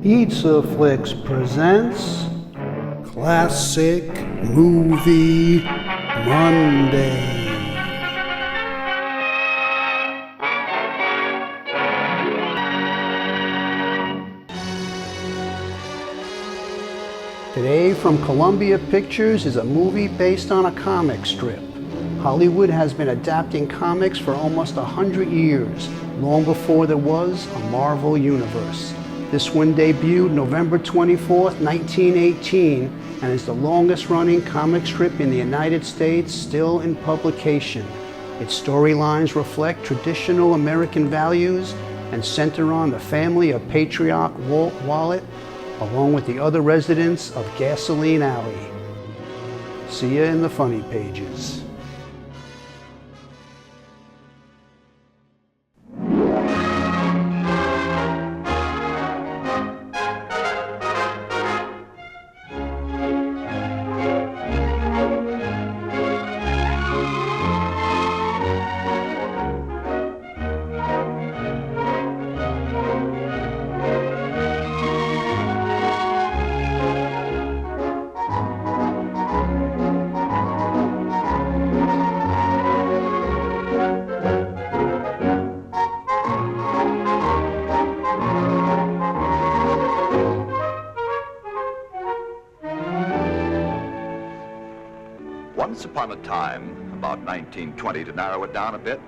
Pizza Flicks presents Classic Movie Monday. Today from Columbia Pictures is a movie based on a comic strip. Hollywood has been adapting comics for almost 100 years, long before there was a Marvel Universe. This one debuted November 24th, 1918, and is the longest-running comic strip in the United States still in publication. Its storylines reflect traditional American values and center on the family of patriarch Walt Wallet, along with the other residents of Gasoline Alley. See ya in the funny pages. Once upon a time, about 1920, to narrow it down a bit,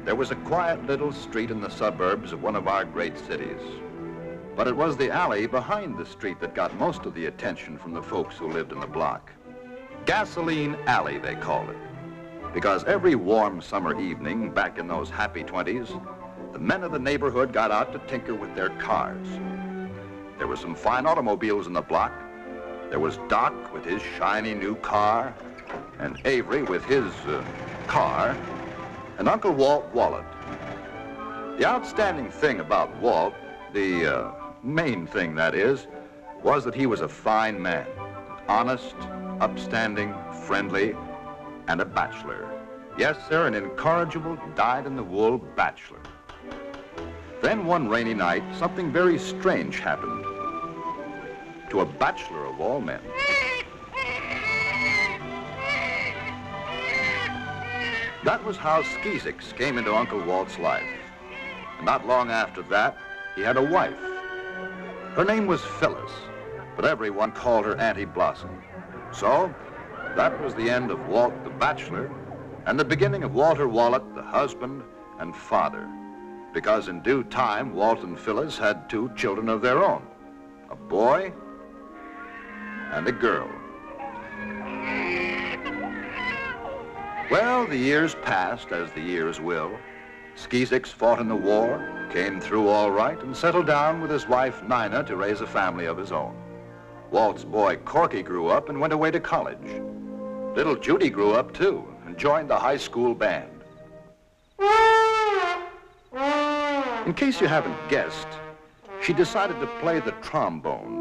there was a quiet little street in the suburbs of one of our great cities. But it was the alley behind the street that got most of the attention from the folks who lived in the block. Gasoline Alley, they called it, because every warm summer evening back in those happy 20s, the men of the neighborhood got out to tinker with their cars. There were some fine automobiles in the block. There was Doc with his shiny new car, and Avery with his car, and Uncle Walt Wallet. The outstanding thing about Walt, the main thing that is, was that he was a fine man, honest, upstanding, friendly, and a bachelor. Yes, sir, an incorrigible, dyed-in-the-wool bachelor. Then one rainy night, something very strange happened to a bachelor of all men. That was how Skeezix came into Uncle Walt's life. And not long after that, he had a wife. Her name was Phyllis, but everyone called her Auntie Blossom. So, that was the end of Walt the bachelor, and the beginning of Walter Wallet, the husband and father. Because in due time, Walt and Phyllis had two children of their own, a boy and a girl. Well, the years passed, as the years will. Skeezix fought in the war, came through all right, and settled down with his wife, Nina, to raise a family of his own. Walt's boy, Corky, grew up and went away to college. Little Judy grew up, too, and joined the high school band. In case you haven't guessed, she decided to play the trombone.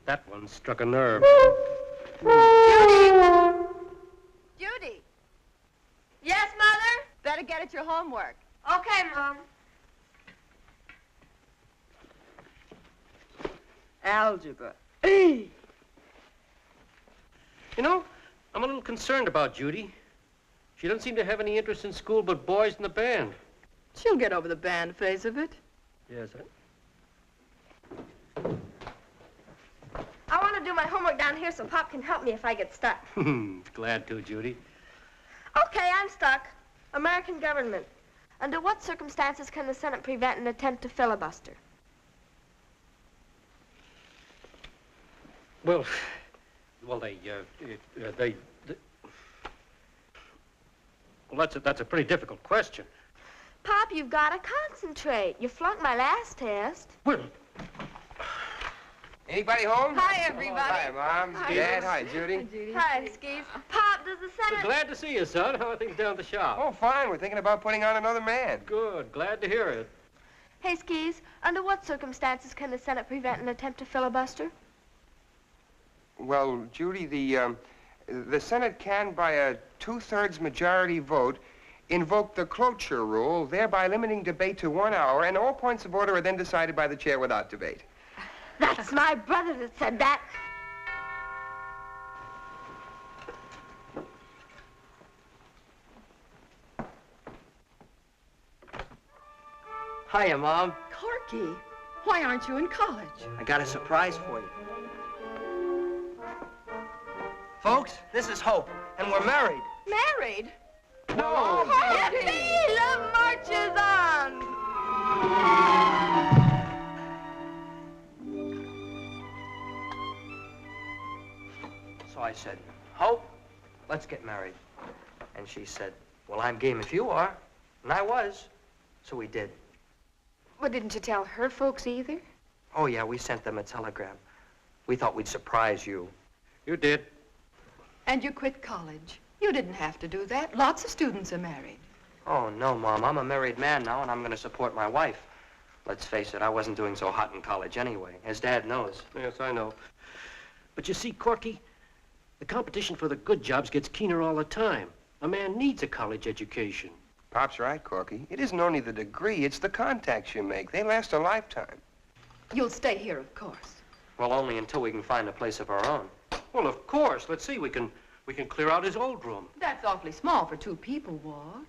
That one struck a nerve. Judy! Judy! Yes, Mother? Better get at your homework. Okay, Mom. Algebra. You know, I'm a little concerned about Judy. She doesn't seem to have any interest in school but boys in the band. She'll get over the band phase of it. Yes, I want to do my homework down here so Pop can help me if I get stuck. Glad to, Judy. Okay, I'm stuck. American government. Under what circumstances can the Senate prevent an attempt to filibuster? Well, well, that's a pretty difficult question. Pop, you've got to concentrate. You flunked my last test. Well, Anybody home? Hi, everybody. Hi, Mom. Hi. Dad. Hi, Judy. Hi, Skeez. Pop, does the Senate... glad to see you, son. How are things down at the shop? Oh, fine. We're thinking about putting on another man. Good. Glad to hear it. Hey, Skis, under what circumstances can the Senate prevent an attempt to filibuster? Well, Judy, the Senate can, by a 2/3 majority vote, invoke the cloture rule, thereby limiting debate to 1 hour, and all points of order are then decided by the chair without debate. That's my brother that said that. Hiya, Mom. Corky, why aren't you in college? I got a surprise for you. Folks, this is Hope, and we're married. Married? No! Yippee! Love marches on! So I said, Hope, let's get married. And she said, well, I'm game if you are. And I was. So we did. Well, didn't you tell her folks either? Oh, yeah, we sent them a telegram. We thought we'd surprise you. You did. And you quit college. You didn't have to do that. Lots of students are married. Oh, no, Mom. I'm a married man now, and I'm going to support my wife. Let's face it, I wasn't doing so hot in college anyway, as Dad knows. Yes, I know. But you see, Corky, the competition for the good jobs gets keener all the time. A man needs a college education. Pop's right, Corky. It isn't only the degree, it's the contacts you make. They last a lifetime. You'll stay here, of course. Well, only until we can find a place of our own. Well, of course. Let's see. We can clear out his old room. That's awfully small for 2 people, Walt.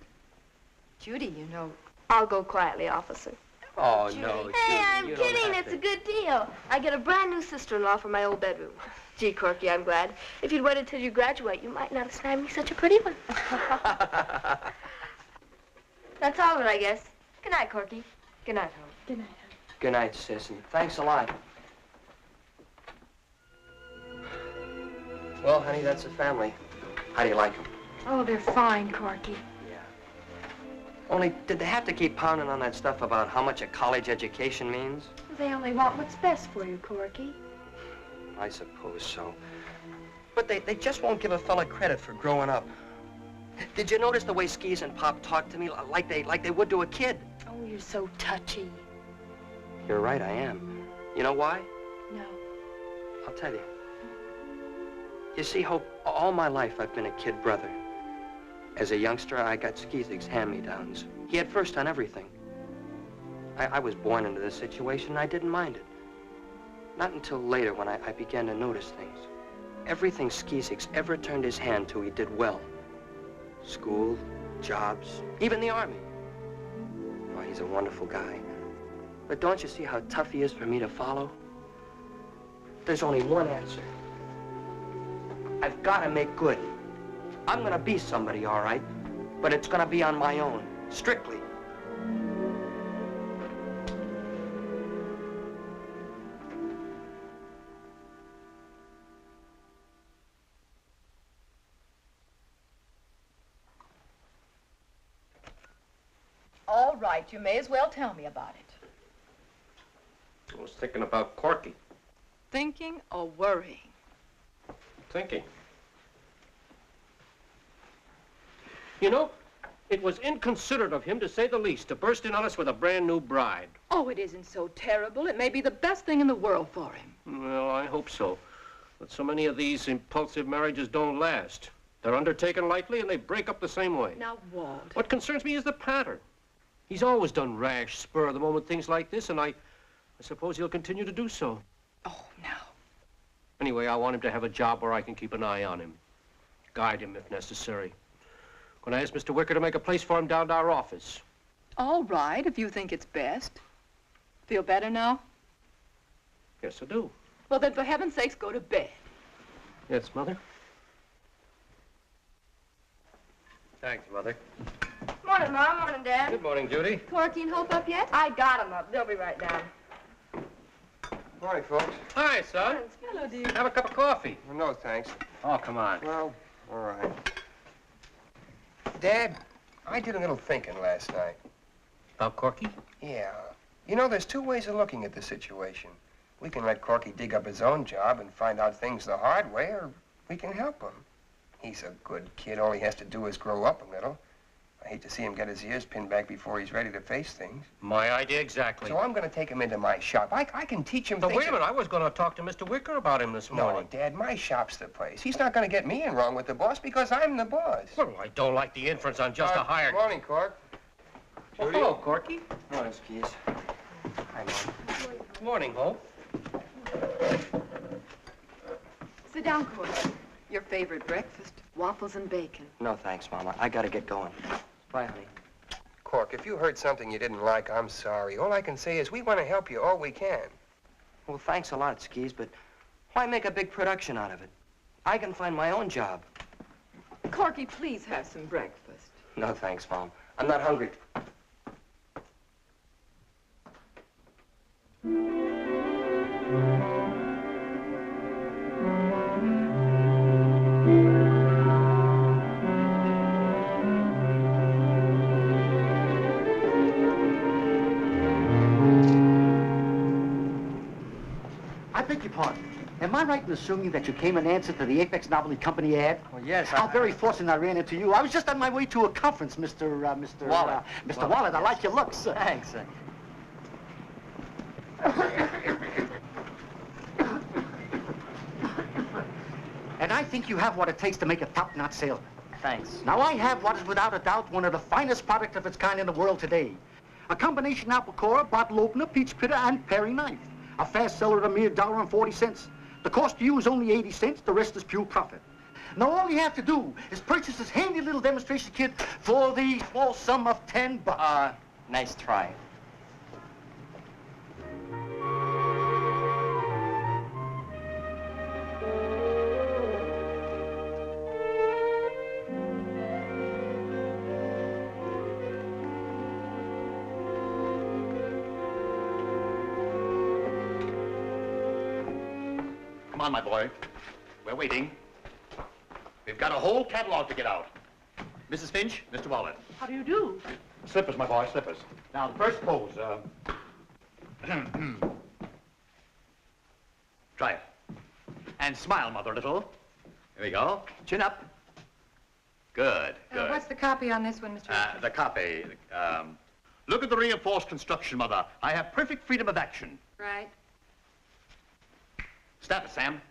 Judy, you know. I'll go quietly, officer. Oh, no, Judy, Hey, I'm you don't kidding. have It's to. a good deal. I get a brand new sister-in-law for my old bedroom. Gee, Corky, I'm glad. If you'd waited till you graduate, you might not have snagged me such a pretty one. That's all of it, I guess. Good night, Corky. Good night, Hope. Good night. Good night, sis, and thanks a lot. Well, honey, that's the family. How do you like them? Oh, they're fine, Corky. Yeah. Only, did they have to keep pounding on that stuff about how much a college education means? They only want what's best for you, Corky. I suppose so. But they just won't give a fella credit for growing up. Did you notice the way Skis and Pop talked to me like they would to a kid? Oh, you're so touchy. You're right, I am. You know why? No. I'll tell you. You see, Hope, all my life I've been a kid brother. As a youngster, I got Skizig's hand-me-downs. He had first on everything. I was born into this situation, and I didn't mind it. Not until later when I began to notice things. Everything Skizig's ever turned his hand to, he did well. School, jobs, even the army. Oh, he's a wonderful guy. But don't you see how tough he is for me to follow? There's only one answer. I've got to make good. I'm going to be somebody, all right, but it's going to be on my own, strictly. All right, you may as well tell me about it. I was thinking about Corky. Thinking or worrying? Thinking. You know, it was inconsiderate of him, to say the least, to burst in on us with a brand new bride. Oh, it isn't so terrible. It may be the best thing in the world for him. Well, I hope so. But so many of these impulsive marriages don't last. They're undertaken lightly and they break up the same way. Now, Walt. What concerns me is the pattern. He's always done rash, spur-of-the-moment things like this, and I suppose he'll continue to do so. Oh, now. Anyway, I want him to have a job where I can keep an eye on him. Guide him if necessary. Going to ask Mr. Wicker to make a place for him down to our office. All right, if you think it's best. Feel better now? Yes, I do. Well, then, for heaven's sakes, go to bed. Yes, Mother? Thanks, Mother. Morning, Mom. Morning, Dad. Good morning, Judy. Corky and Hope up yet? I got them up. They'll be right down. Morning, folks. Hi, son. Hello, dear. Have a cup of coffee. Well, no, thanks. Oh, come on. Well, all right. Dad, I did a little thinking last night. About Corky? Yeah. You know, there's 2 ways of looking at the situation. We can let Corky dig up his own job and find out things the hard way, or we can help him. He's a good kid. All he has to do is grow up a little. I hate to see him get his ears pinned back before he's ready to face things. My idea exactly. So I'm going to take him into my shop. I can teach him But things. wait a minute, I was going to talk to Mr. Wicker about him this morning. No, Dad, my shop's the place. He's not going to get me in wrong with the boss because I'm the boss. Well, I don't like the inference on just a hired... Morning, Cork. Well, hello, Corky. Morning, Skis. Hi, Mom. Morning, Hope. Sit down, Corky. Your favorite breakfast, waffles and bacon. No, thanks, Mama. I gotta get going. Bye, honey. Cork, if you heard something you didn't like, I'm sorry. All I can say is we want to help you all we can. Well, thanks a lot, Skis, but why make a big production out of it? I can find my own job. Corky, please have some breakfast. No, thanks, Mom. I'm not hungry. I beg your pardon. Am I right in assuming that you came in answer to the Apex Novelty Company ad? Well, yes, How very fortunate I ran into you. I was just on my way to a conference, Mr. Wallet. Mr. Wallet, I like your looks. Thanks. And I think you have what it takes to make a top-notch salesman. Thanks. Now, I have what is without a doubt one of the finest products of its kind in the world today. A combination apple corer, bottle opener, peach pitter, and paring knife. A fast seller at a mere $1.40. The cost to you is only 80 cents. The rest is pure profit. Now, all you have to do is purchase this handy little demonstration kit for the small sum of $10. Nice try. Come on, my boy. We're waiting. We've got a whole catalog to get out. Mrs. Finch, Mr. Wallet. How do you do? Slippers, my boy, slippers. Now, the first pose, try it. And smile, mother, a little. Here we go. Chin up. Good, good. What's the copy on this one, Mr. Richards? The copy. Look at the reinforced construction, mother. I have perfect freedom of action. Right. Snap it, Sam.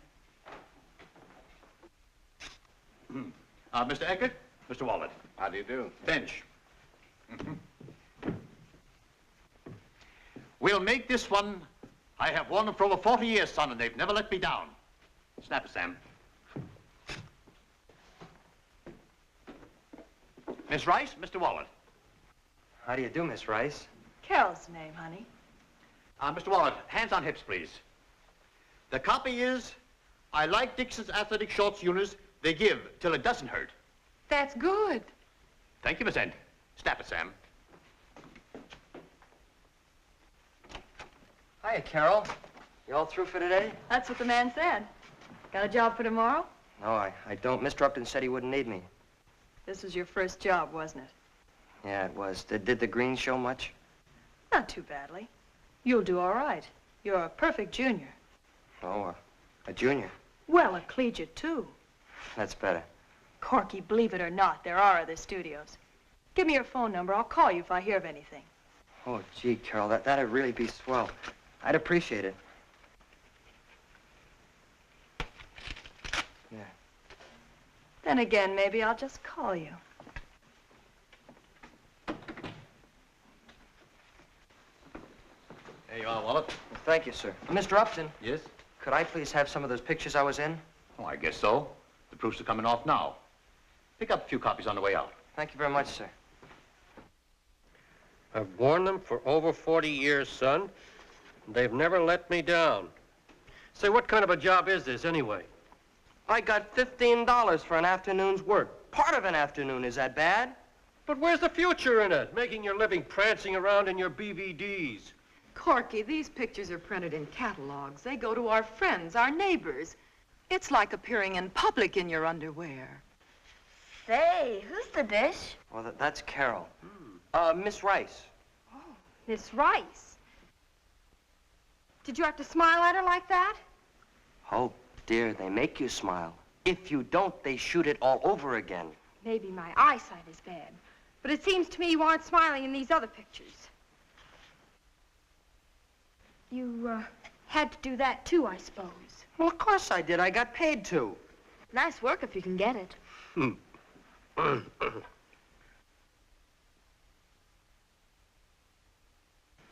Mr. Eckert, Mr. Wallet. How do you do? Finch. We'll make this one. I have worn them for over 40 years, son, and they've never let me down. Snap it, Sam. Miss Rice, Mr. Wallet. How do you do, Miss Rice? Carol's name, honey. Mr. Wallet, hands on hips, please. The copy is, I like Dixon's athletic shorts units. They give till it doesn't hurt. That's good. Thank you, Miss Ent. Snap it, Sam. Hiya, Carol. You all through for today? That's what the man said. Got a job for tomorrow? No, I don't. Mr. Upton said he wouldn't need me. This was your first job, wasn't it? Yeah, it was. Did the Green show much? Not too badly. You'll do all right. You're a perfect junior. Oh, a junior. Well, a collegiate, too. That's better. Corky, believe it or not, there are other studios. Give me your phone number. I'll call you if I hear of anything. Oh, gee, Carol, that'd really be swell. I'd appreciate it. Yeah. Then again, maybe I'll just call you. There you are, Wallet. Well, thank you, sir. Mr. Upton. Yes? Could I please have some of those pictures I was in? Oh, I guess so. The proofs are coming off now. Pick up a few copies on the way out. Thank you very much, sir. I've worn them for over 40 years, son. And they've never let me down. Say, what kind of a job is this, anyway? I got $15 for an afternoon's work. Part of an afternoon, is that bad? But where's the future in it? Making your living prancing around in your BVDs. Corky, these pictures are printed in catalogs. They go to our friends, our neighbors. It's like appearing in public in your underwear. Say, who's the dish? Well, that's Carol. Miss Rice. Oh, Miss Rice. Did you have to smile at her like that? Oh, dear, they make you smile. If you don't, they shoot it all over again. Maybe my eyesight is bad. But it seems to me you aren't smiling in these other pictures. You, had to do that too, I suppose. Well, of course I did. I got paid to. Nice work if you can get it.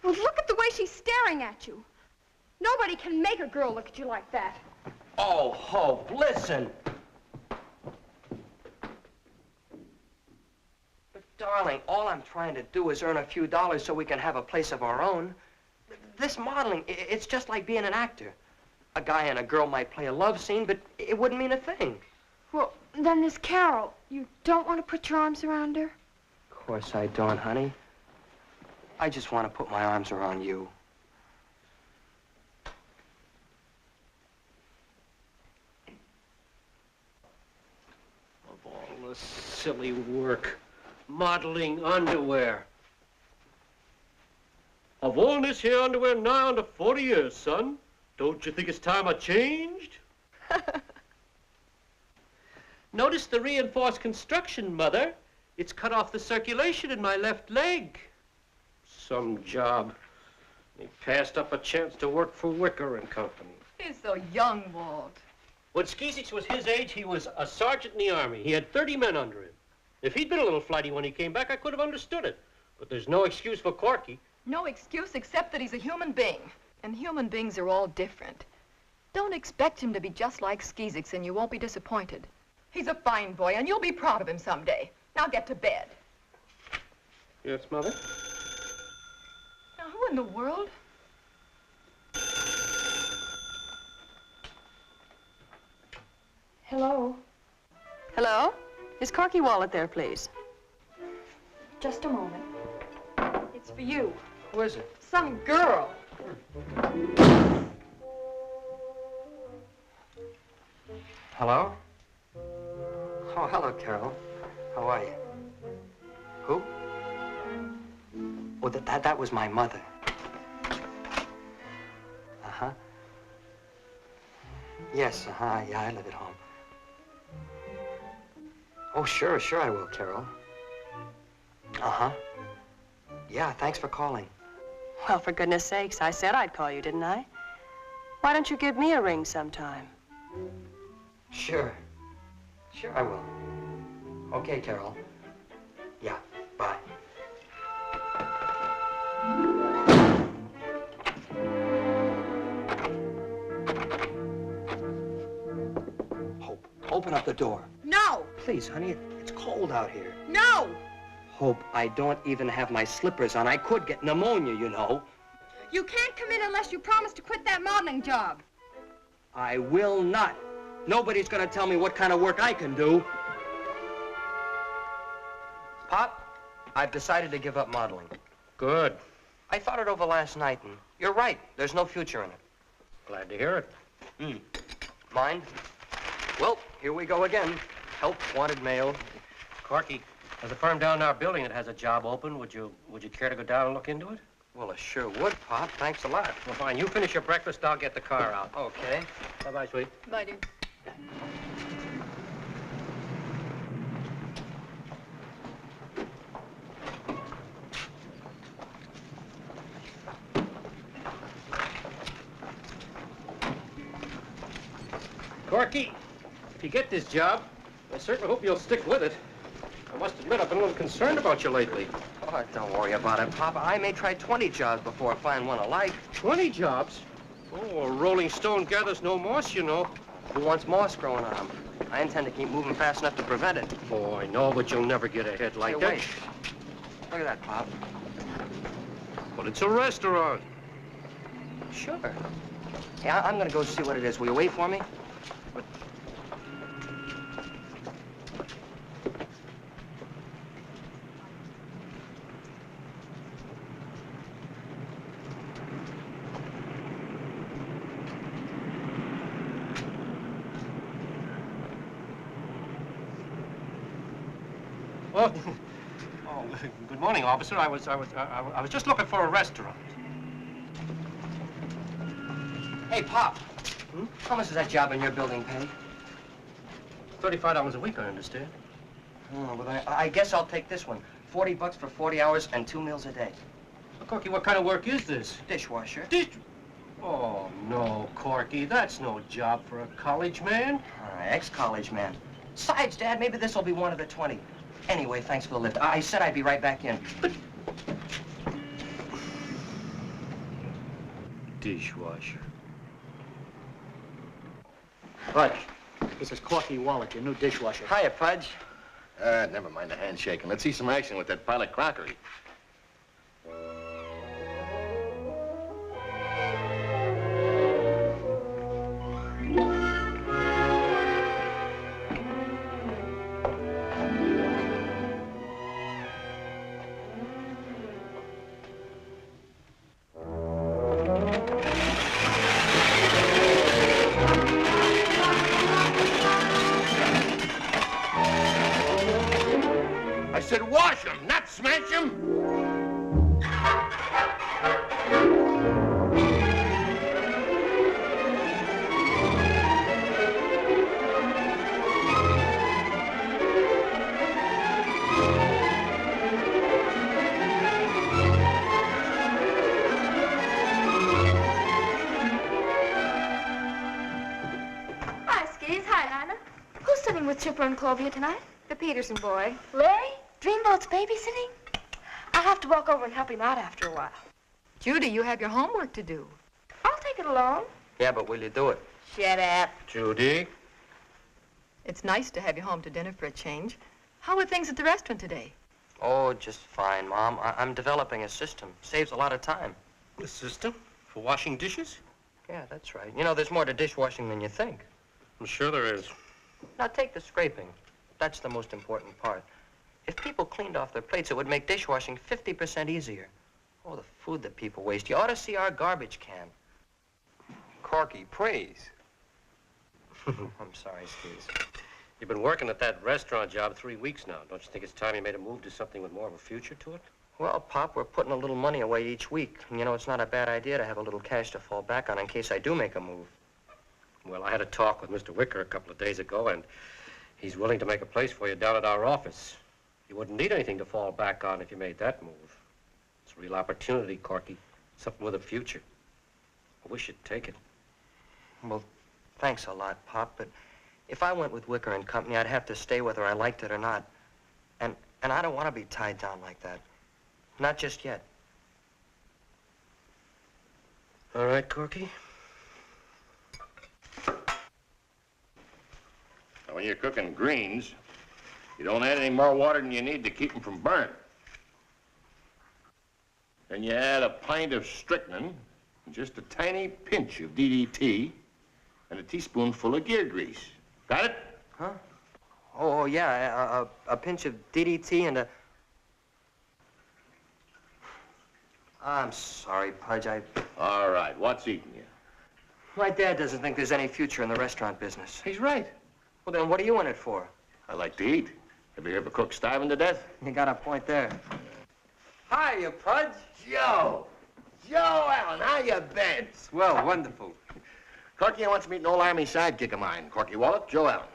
Well, look at the way she's staring at you. Nobody can make a girl look at you like that. Oh, Hope, listen. But, darling, all I'm trying to do is earn a few dollars so we can have a place of our own. This modeling, it's just like being an actor. A guy and a girl might play a love scene, but it wouldn't mean a thing. Well, then this Carol, you don't want to put your arms around her? Of course I don't, honey. I just want to put my arms around you. Of all the silly work, modeling underwear. I've worn this here underwear nigh on to 40 years, son. Don't you think it's time I changed? Notice the reinforced construction, Mother. It's cut off the circulation in my left leg. Some job. He passed up a chance to work for Wicker and Company. He's so young, Walt. When Skeezix was his age, he was a sergeant in the Army. He had 30 men under him. If he'd been a little flighty when he came back, I could have understood it. But there's no excuse for Corky. No excuse except that he's a human being. And human beings are all different. Don't expect him to be just like Skeezix and you won't be disappointed. He's a fine boy and you'll be proud of him someday. Now get to bed. Yes, Mother? Now, who in the world? Hello? Hello? Is Corky Wallet there, please? Just a moment. It's for you. Who is it? Some girl. Hello? Oh, hello, Carol. How are you? Who? Oh, that was my mother. Uh-huh. Yes, uh-huh, yeah, I live at home. Oh, sure I will, Carol. Uh-huh. Yeah, thanks for calling. Well, for goodness sakes, I said I'd call you, didn't I? Why don't you give me a ring sometime? Sure. Sure I will. Okay, Carol. Yeah, bye. Hope, open up the door. No! Please, honey, it's cold out here. No! Hope, I don't even have my slippers on. I could get pneumonia, you know. You can't come in unless you promise to quit that modeling job. I will not. Nobody's gonna tell me what kind of work I can do. Pop, I've decided to give up modeling. Good. I thought it over last night, and you're right. There's no future in it. Glad to hear it. Mind? Well, here we go again. Help, wanted mail. Corky, there's a firm down in our building that has a job open. Would you care to go down and look into it? Well, I sure would, Pop. Thanks a lot. Well, fine. You finish your breakfast, I'll get the car out. Okay. Bye-bye, sweet. Bye, dear. Corky, if you get this job, I certainly hope you'll stick with it. I must admit, I've been a little concerned about you lately. Oh, don't worry about it, Papa. I may try 20 jobs before I find one I like. 20 jobs? Oh, a rolling stone gathers no moss, you know. Who wants moss growing on them? I intend to keep moving fast enough to prevent it. Oh, I know, but you'll never get ahead like Hey, that. wait. Look at that, Pop. But it's a restaurant. Sure. Hey, I'm gonna go see what it is. Will you wait for me? Oh, good morning, officer. I was just looking for a restaurant. Hey, Pop. How much does that job in your building pay? $35 a week, I understand. Oh, but I guess I'll take this one. $40 for 40 hours and 2 meals a day. Corky, what kind of work is this? Dishwasher. Oh, no, Corky, that's no job for a college man. Ex-college man. Besides, Dad, maybe this will be one of the 20. Anyway, thanks for the lift. I said I'd be right back in. Dishwasher. Pudge, this is Corky Wallet, your new dishwasher. Hiya, Pudge. Never mind the handshaking. Let's see some action with that pile of crockery. I said wash them, not smash them. Hi, Skis. Hi, Nana. Who's sitting with Chipper and Clovia tonight? The Peterson boy. Larry? Dreamboat's babysitting? I'll have to walk over and help him out after a while. Judy, you have your homework to do. I'll take it along. Yeah, but will you do it? Shut up. Judy? It's nice to have you home to dinner for a change. How are things at the restaurant today? Oh, just fine, Mom. I'm developing a system. Saves a lot of time. The system? For washing dishes? Yeah, that's right. You know, there's more to dishwashing than you think. I'm sure there is. Now, take the scraping. That's the most important part. If people cleaned off their plates, it would make dishwashing 50% easier. Oh, the food that people waste. You ought to see our garbage can. Corky, please. I'm sorry, Skis. You've been working at that restaurant job 3 weeks now. Don't you think it's time you made a move to something with more of a future to it? Well, Pop, we're putting a little money away each week. And you know, it's not a bad idea to have a little cash to fall back on in case I do make a move. Well, I had a talk with Mr. Wicker a couple of days ago, and he's willing to make a place for you down at our office. You wouldn't need anything to fall back on if you made that move. It's a real opportunity, Corky. Something with a future. I wish you'd take it. Well, thanks a lot, Pop, but if I went with Wicker and Company, I'd have to stay whether I liked it or not. And I don't want to be tied down like that. Not just yet. All right, Corky. Now, when you're cooking greens, you don't add any more water than you need to keep them from burning. Then you add a pint of strychnine, and just a tiny pinch of DDT, and a teaspoonful of gear grease. Got it? Huh? Oh, yeah, a pinch of DDT and a... I'm sorry, Pudge, All right, what's eating you? My dad doesn't think there's any future in the restaurant business. He's right. Well, then what are you in it for? I like to eat. Ever hear of a cook starving to death? You got a point there. Hiya, Pudge. Joe! Joe Allen, how you been? Swell, wonderful. Corky, I want to meet an old Army sidekick of mine. Corky Wallet, Joe Allen.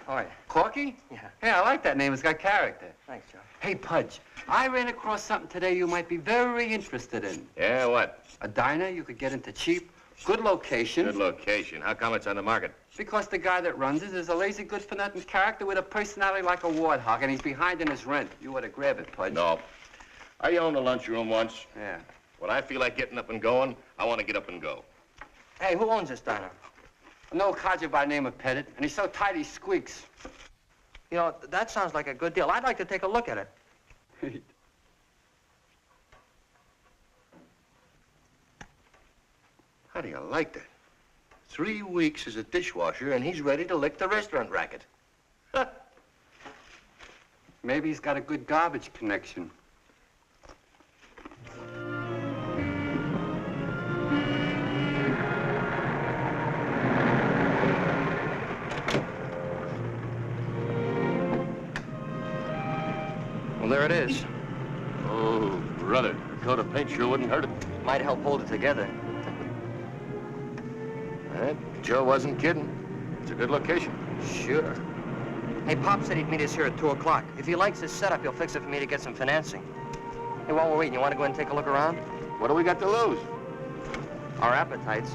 Oh, Corky? Yeah. Hey, I like that name. It's got character. Thanks, Joe. Hey, Pudge, I ran across something today you might be very interested in. Yeah, what? A diner you could get into cheap, good location. Good location. How come it's on the market? Because the guy that runs it is a lazy, good-for-nothing character with a personality like a warthog, and he's behind in his rent. You ought to grab it, Pudge. No. I owned a lunchroom once. Yeah. When I feel like getting up and going, I want to get up and go. Hey, who owns this diner? An old codger by the name of Pettit, and he's so tight he squeaks. You know, that sounds like a good deal. I'd like to take a look at it. How do you like that? 3 weeks as a dishwasher, and he's ready to lick the restaurant racket. Maybe he's got a good garbage connection. Well, there it is. Oh, brother, a coat of paint sure wouldn't hurt it. Might help hold it together. Joe wasn't kidding. It's a good location. Sure. Hey, Pop said he'd meet us here at 2 o'clock. If he likes this setup, he'll fix it for me to get some financing. Hey, while we're waiting, you want to go ahead and take a look around? What do we got to lose? Our appetites.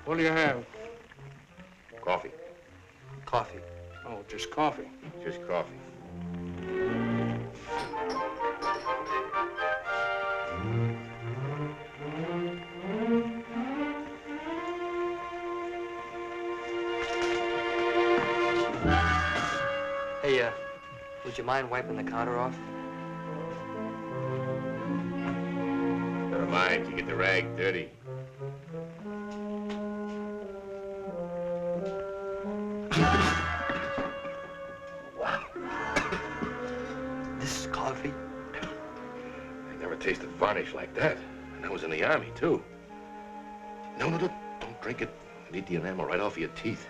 What do you have? Coffee. Coffee. Oh, just coffee. Just coffee. Hey, would you mind wiping the counter off? Never mind, you get the rag dirty. Wow. This is coffee? I never tasted varnish like that. And I was in the Army, too. No, don't drink it. It'll eat the enamel right off of your teeth.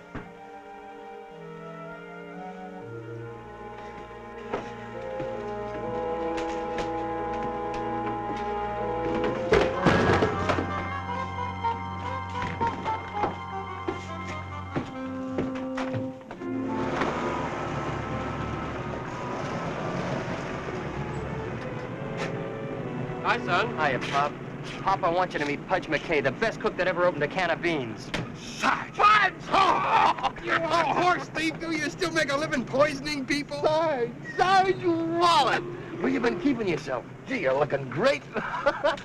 Hi, son. Hiya, Pop. Pop, I want you to meet Pudge McKay, the best cook that ever opened a can of beans. Sarge! Pudge! Oh, you old horse thief, do you still make a living poisoning people? Sarge Wallet! Where you been keeping yourself? Gee, you're looking great.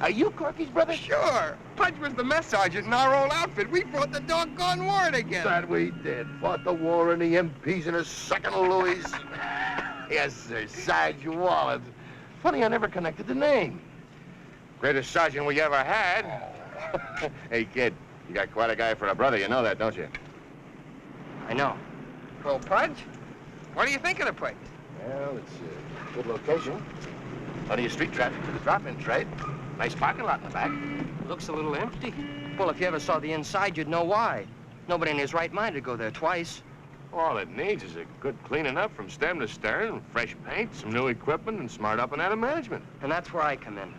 Are you Corky's brother? Sure. Pudge was the mess sergeant in our old outfit. We fought the doggone war together. That we did. Fought the war in the MPs in a second of Louis. Yes, sir, Sarge Wallet. Funny, I never connected the name. Greatest sergeant we ever had. Hey, kid, you got quite a guy for a brother. You know that, don't you? I know. Well, Pudge, what do you think of the place? Well, it's a good location. Plenty of street traffic for the drop-in trade. Nice parking lot in the back. Looks a little empty. Well, if you ever saw the inside, you'd know why. Nobody in his right mind would go there twice. All it needs is a good cleaning up from stem to stern, fresh paint, some new equipment, and smart up and out of management. And that's where I come in.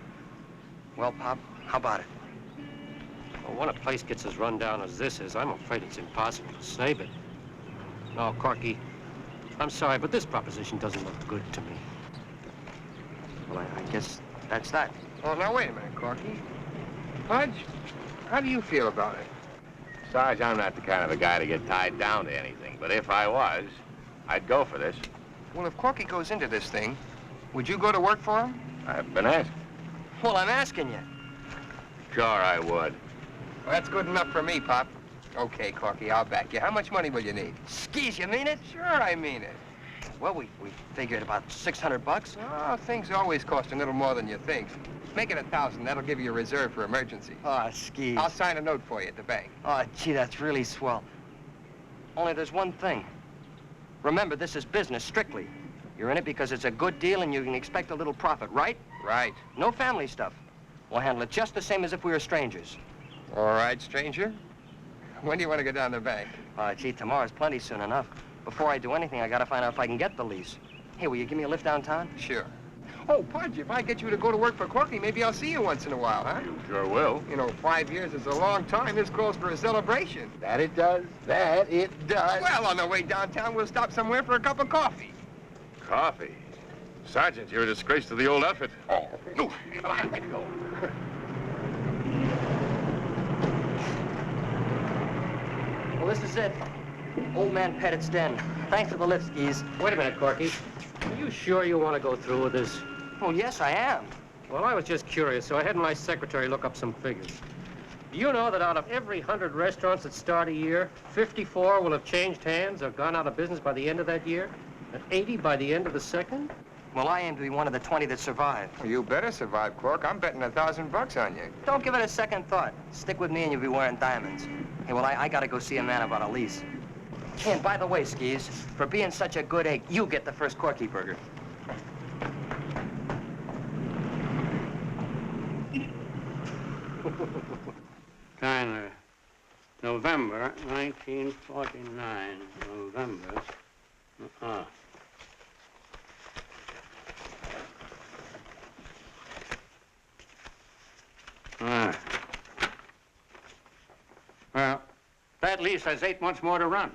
Well, Pop, how about it? Well, when a place gets as run down as this is, I'm afraid it's impossible to save it. No, Corky, I'm sorry, but this proposition doesn't look good to me. Well, I guess that's that. Oh, now, wait a minute, Corky. Pudge, how do you feel about it? Sarge, I'm not the kind of a guy to get tied down to anything, but if I was, I'd go for this. Well, if Corky goes into this thing, would you go to work for him? I've been asked. Well, I'm asking you. Sure, I would. Well, that's good enough for me, Pop. Okay, Corky, I'll back you. How much money will you need? Skis, you mean it? Sure, I mean it. Well, we figured about $600. Oh, things always cost a little more than you think. Make it 1,000. That'll give you a reserve for emergency. Oh, skis. I'll sign a note for you at the bank. Oh, gee, that's really swell. Only there's one thing. Remember, this is business, strictly. You're in it because it's a good deal and you can expect a little profit, right? Right. No family stuff. We'll handle it just the same as if we were strangers. All right, stranger. When do you want to go down to the bank? Gee, tomorrow's plenty soon enough. Before I do anything, I gotta find out if I can get the lease. Hey, will you give me a lift downtown? Sure. Oh, Pudge, if I get you to go to work for Corky, maybe I'll see you once in a while, huh? You sure will. You know, 5 years is a long time. This calls for a celebration. That it does. That it does. Well, on the way downtown, we'll stop somewhere for a cup of coffee. Coffee? Sergeant, you're a disgrace to the old outfit. Oh, no. Come on, let go. Well, this is it. Old man Pettit's den. Thanks for the lift, skis. Wait a minute, Corky. Are you sure you want to go through with this? Oh, yes, I am. Well, I was just curious, so I had my secretary look up some figures. Do you know that out of every 100 restaurants that start a year, 54 will have changed hands or gone out of business by the end of that year? And 80 by the end of the second? Well, I aim to be one of the 20 that survive. Well, you better survive, Cork. I'm betting $1,000 on you. Don't give it a second thought. Stick with me and you'll be wearing diamonds. Hey, well, I gotta go see a man about a lease. And by the way, Skis, for being such a good egg, you get the first Corky burger. Tyler, November 1949. November. All right. Well, that lease has 8 months more to run.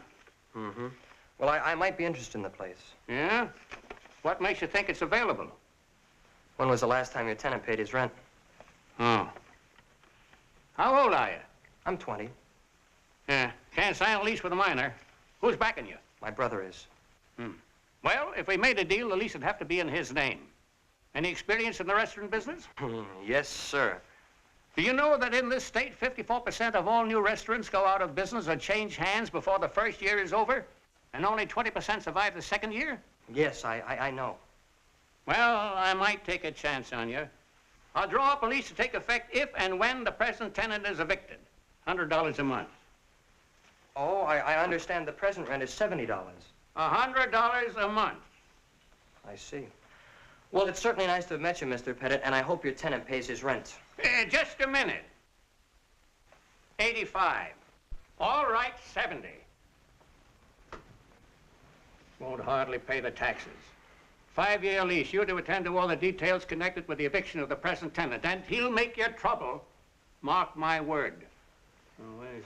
Mm-hmm. Well, I might be interested in the place. Yeah? What makes you think it's available? When was the last time your tenant paid his rent? Oh. How old are you? I'm 20. Yeah. Can't sign a lease with a minor. Who's backing you? My brother is. Well, if we made a deal, the lease would have to be in his name. Any experience in the restaurant business? Yes, sir. Do you know that in this state, 54% of all new restaurants go out of business or change hands before the first year is over? And only 20% survive the second year? Yes, I know. Well, I might take a chance on you. I'll draw up a lease to take effect if and when the present tenant is evicted. $100 a month. Oh, I understand the present rent is $70. $100 a month. I see. Well, it's certainly nice to have met you, Mr. Pettit, and I hope your tenant pays his rent. Just a minute. 85. All right, 70. Won't hardly pay the taxes. 5-year lease. You're to attend to all the details connected with the eviction of the present tenant, and he'll make you trouble. Mark my word. Oh, where's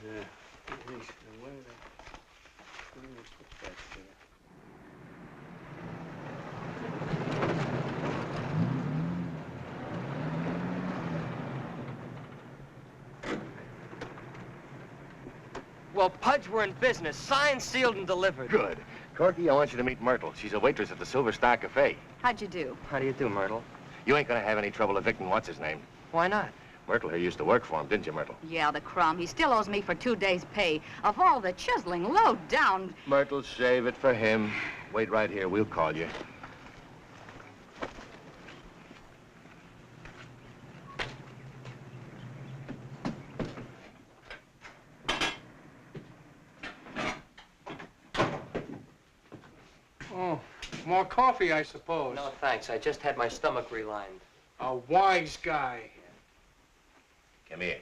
Well, Pudge, we're in business. Signed, sealed, and delivered. Good. Corky, I want you to meet Myrtle. She's a waitress at the Silver Star Cafe. How'd you do? How do you do, Myrtle? You ain't gonna have any trouble evicting what's-his-name. Why not? Myrtle here used to work for him, didn't you, Myrtle? Yeah, the crumb. He still owes me for 2 days' pay. Of all the chiseling, low down. Myrtle, save it for him. Wait right here. We'll call you. Oh, more coffee, I suppose. No, thanks. I just had my stomach relined. A wise guy. Come here.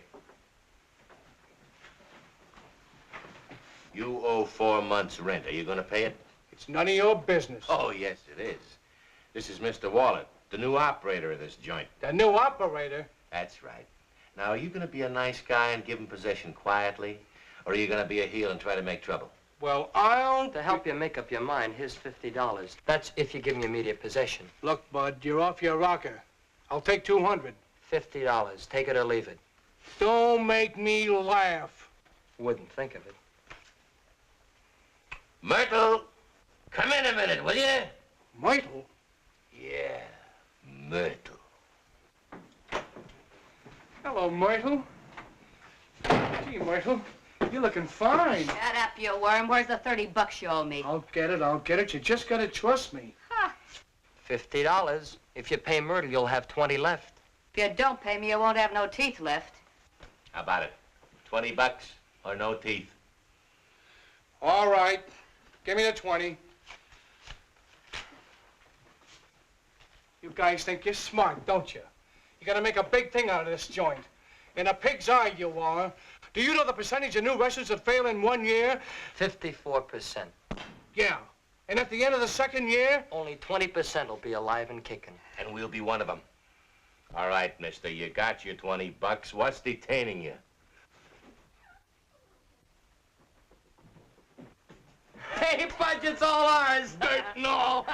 You owe 4 months' rent. Are you gonna pay it? It's none of your business. Oh, yes, it is. This is Mr. Wallet, the new operator of this joint. The new operator? That's right. Now, are you gonna be a nice guy and give him possession quietly? Or are you gonna be a heel and try to make trouble? Well, I'll... To help you make up your mind, here's $50. That's if you give me immediate possession. Look, Bud, you're off your rocker. I'll take 200. $50. Take it or leave it. Don't make me laugh. Wouldn't think of it. Myrtle, come in a minute, will you? Myrtle? Yeah, Myrtle. Hello, Myrtle. Gee, Myrtle, you're looking fine. Shut up, you worm. Where's the $30 you owe me? I'll get it. You just gotta trust me. Huh. $50. If you pay Myrtle, you'll have 20 left. If you don't pay me, you won't have no teeth left. How about it? $20 or no teeth? All right. Give me the 20. You guys think you're smart, don't you? You're gonna make a big thing out of this joint. In a pig's eye, you are. Do you know the percentage of new restaurants that fail in 1 year? 54%. Yeah. And at the end of the second year? Only 20% will be alive and kicking. And we'll be one of them. All right, mister, you got your $20. What's detaining you? Hey, Pudge, it's all ours. Dirt and all.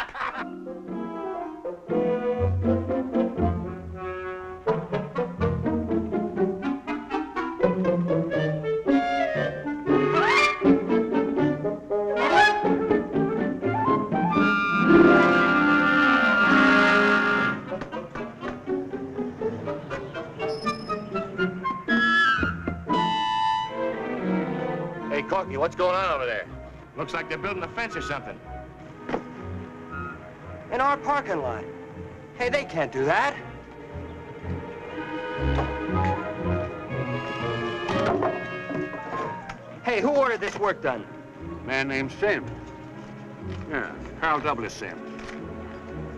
Hey, Corky, what's going on over there? Looks like they're building a fence or something. In our parking lot. Hey, they can't do that. Hey, who ordered this work done? Man named Sim. Yeah, Harold W. Sim.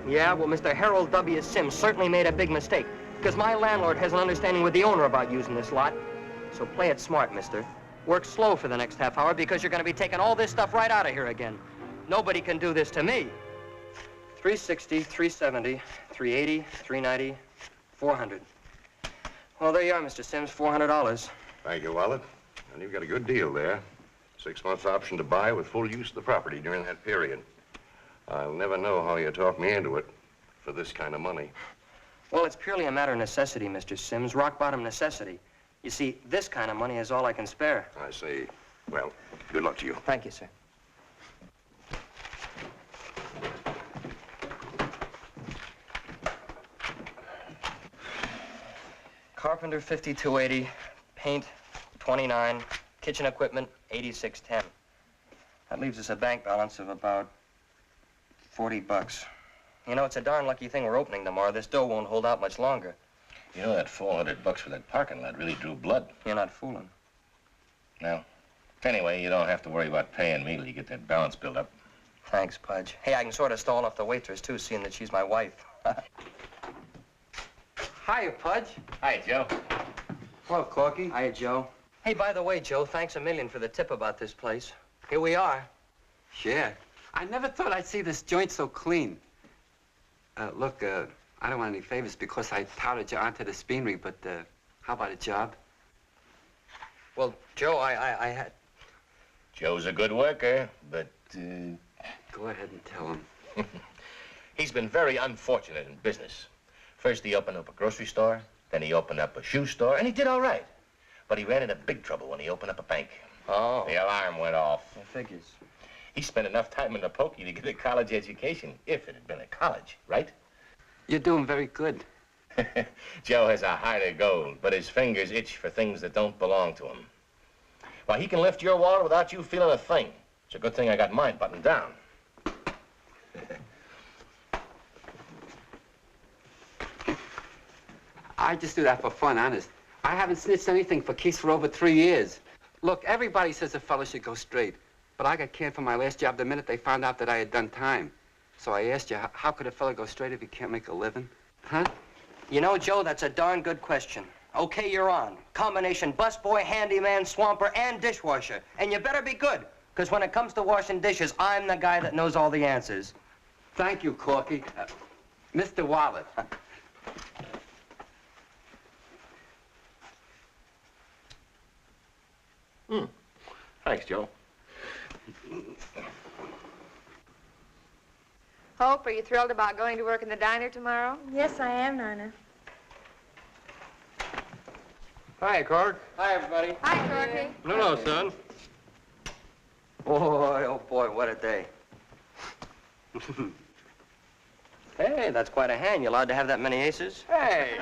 Yeah, well, Mr. Harold W. Sims certainly made a big mistake, because my landlord has an understanding with the owner about using this lot. So play it smart, mister. Work slow for the next half hour, because you're going to be taking all this stuff right out of here again. Nobody can do this to me. 360, 370, 380, 390, 400. Well, there you are, Mr. Sims, $400. Thank you, Wallet. And you've got a good deal there. 6 months option to buy with full use of the property during that period. I'll never know how you talk me into it for this kind of money. Well, it's purely a matter of necessity, Mr. Sims, rock-bottom necessity. You see, this kind of money is all I can spare. I see. Well, good luck to you. Thank you, sir. Carpenter, 5280, paint, 29, kitchen equipment, 8610. That leaves us a bank balance of about $40. You know, it's a darn lucky thing we're opening tomorrow. This dough won't hold out much longer. You know, that $400 for that parking lot really drew blood. You're not fooling. No. Anyway, you don't have to worry about paying me till you get that balance built up. Thanks, Pudge. Hey, I can sort of stall off the waitress, too, seeing that she's my wife. Hiya, Pudge. Hi, Joe. Hello, Corky. Hiya, Joe. Hey, by the way, Joe, thanks a million for the tip about this place. Here we are. Sure. I never thought I'd see this joint so clean. Look, I don't want any favors because I touted you onto the speenery, but how about a job? Well, Joe, I had... Joe's a good worker, but, Go ahead and tell him. He's been very unfortunate in business. First, he opened up a grocery store, then he opened up a shoe store, and he did all right. But he ran into big trouble when he opened up a bank. Oh. The alarm went off. It figures. He spent enough time in the pokey to get a college education, if it had been a college, right? You're doing very good. Joe has a heart of gold, but his fingers itch for things that don't belong to him. Well, he can lift your wallet without you feeling a thing. It's a good thing I got mine buttoned down. I just do that for fun, honest. I haven't snitched anything for keeps for over 3 years. Look, everybody says a fellow should go straight, but I got canned from my last job the minute they found out that I had done time. So I asked you, how could a fellow go straight if he can't make a living? Huh? You know, Joe, that's a darn good question. Okay, you're on. Combination busboy, handyman, swamper, and dishwasher. And you better be good, because when it comes to washing dishes, I'm the guy that knows all the answers. Thank you, Corky. Mr. Wallet. Thanks, Joe. Hope, are you thrilled about going to work in the diner tomorrow? Yes, I am, Nana. Hi, Cork. Hi, everybody. Hi, Corky. Hello, son. Boy, oh boy, what a day. Hey, that's quite a hand. You allowed to have that many aces? Hey.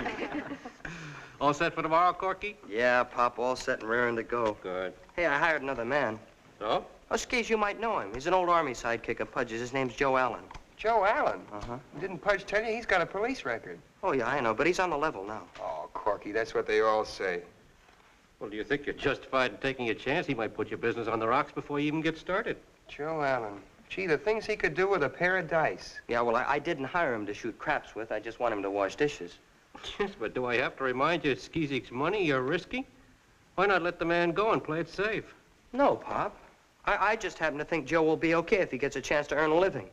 All set for tomorrow, Corky? Yeah, Pop, all set and raring to go. Good. Hey, I hired another man. So? Oh, Skis, you might know him. He's an old Army sidekick of Pudge's. His name's Joe Allen. Joe Allen? Uh-huh. Didn't Pudge tell you he's got a police record? Oh, yeah, I know, but he's on the level now. Oh, Corky, that's what they all say. Well, do you think you're justified in taking a chance? He might put your business on the rocks before you even get started. Joe Allen. Gee, the things he could do with a pair of dice. Yeah, well, I didn't hire him to shoot craps with. I just want him to wash dishes. Yes, but do I have to remind you it's Skizik's money you're risking? Why not let the man go and play it safe? No, Pop. I just happen to think Joe will be okay if he gets a chance to earn a living.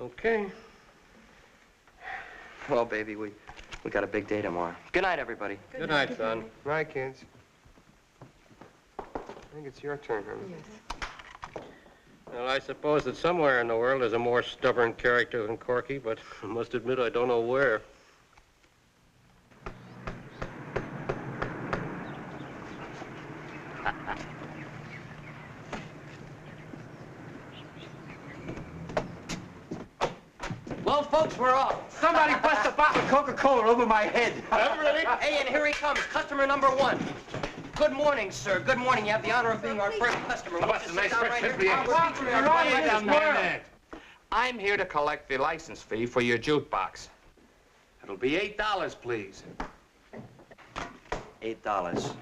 Okay. Well, baby, we got a big day tomorrow. Good night, everybody. Good night, son. Right, kids. I think it's your turn, honey. Yes. Well, I suppose that somewhere in the world there's a more stubborn character than Corky, but I must admit I don't know where. Well, folks, we're off. Somebody bust a bottle of Coca-Cola over my head. Hey, and here he comes, customer number 1. Good morning, sir. Good morning. You have the honor of being our first customer. What's the nice Sit down right breakfast here. we ate? I'm here to collect the license fee for your jukebox. It'll be $8, please. $8.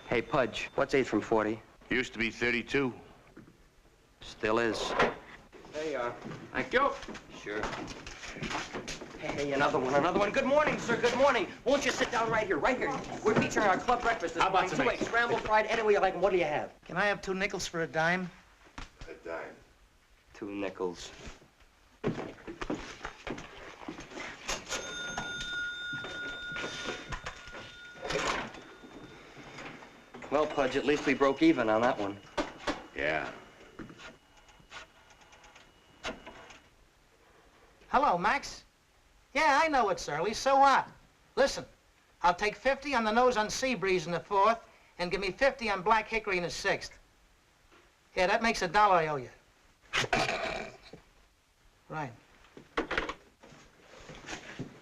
Hey, Pudge, what's 8 from 40? Used to be 32. Still is. There you are. Thank you. Sure. Hey, another one. Good morning, sir, good morning. Won't you sit down right here, We're featuring our club breakfast this morning. 2 eggs, scrambled, fried, any way you like. What do you have? Can I have 2 nickels for a dime? A dime. 2 nickels. Well, Pudge, at least we broke even on that one. Yeah. Hello, Max. Yeah, I know it's early, so what? Listen, I'll take 50 on the nose on sea breeze in the 4th, and give me 50 on black hickory in the 6th. Yeah, that makes $1 I owe you. Right.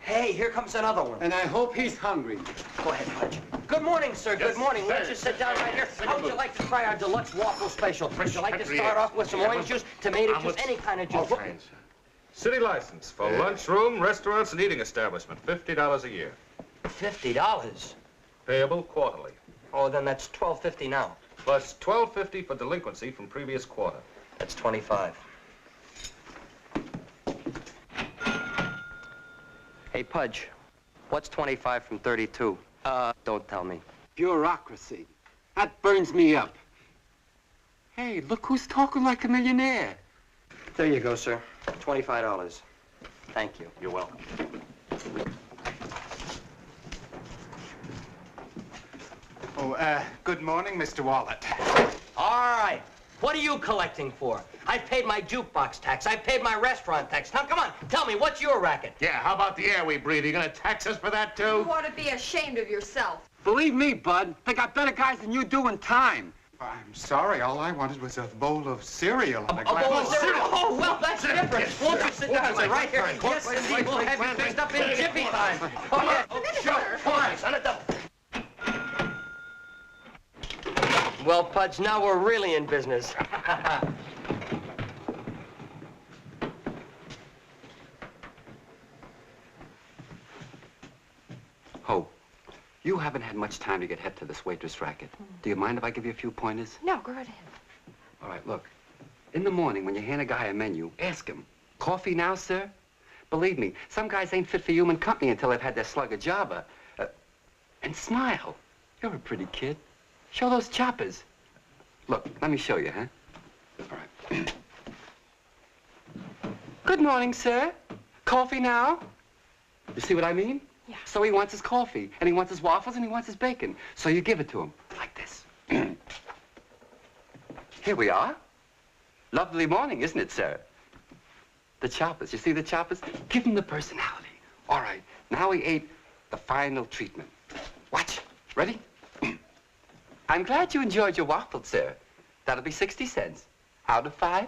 Hey, here comes another one. And I hope he's hungry. Go ahead, Pudge. Good morning, sir. Good morning. Why don't you sit down right here? How would you like to try our deluxe waffle special? Would you like to start off with some orange juice, tomato juice, any kind of juice? City license for lunchroom, restaurants, and eating establishment. $50 a year. $50? Payable quarterly. Oh, then that's $12.50 now. Plus $12.50 for delinquency from previous quarter. That's $25. Hey, Pudge, what's 25 from 32? Don't tell me. Bureaucracy. That burns me up. Hey, look who's talking like a millionaire. There you go, sir. $25. Thank you. You're welcome. Oh, good morning, Mr. Wallet. All right. What are you collecting for? I've paid my jukebox tax. I've paid my restaurant tax. Now, come on, tell me, what's your racket? Yeah, how about the air we breathe? Are you gonna tax us for that, too? You ought to be ashamed of yourself. Believe me, Bud, they got better guys than you do in time. I'm sorry, all I wanted was a bowl of cereal and a A glass bowl of of cereal? Oh, well, that's different. Won't you sit down, sir, right here? Yes, indeed, we'll have you fixed up in jiffy time. Oh, yeah. Sure, come on, son, Well, Pudge, now we're really in business. Hope, you haven't had much time to get hip to this waitress racket. Do you mind if I give you a few pointers? No, go right ahead. All right, look. In the morning, when you hand a guy a menu, ask him, coffee now, sir? Believe me, some guys ain't fit for human company until they've had their slug of Java. And smile. You're a pretty kid. Show those choppers. Look, let me show you, huh? All right. Good morning, sir. Coffee now? You see what I mean? Yeah. So he wants his coffee, and he wants his waffles, and he wants his bacon. So you give it to him, like this. Here we are. Lovely morning, isn't it, sir? The choppers, you see the choppers? Give him the personality. All right, now he ate the final treatment. Watch. Ready? I'm glad you enjoyed your waffle, sir. That'll be 60 cents. Out of 5.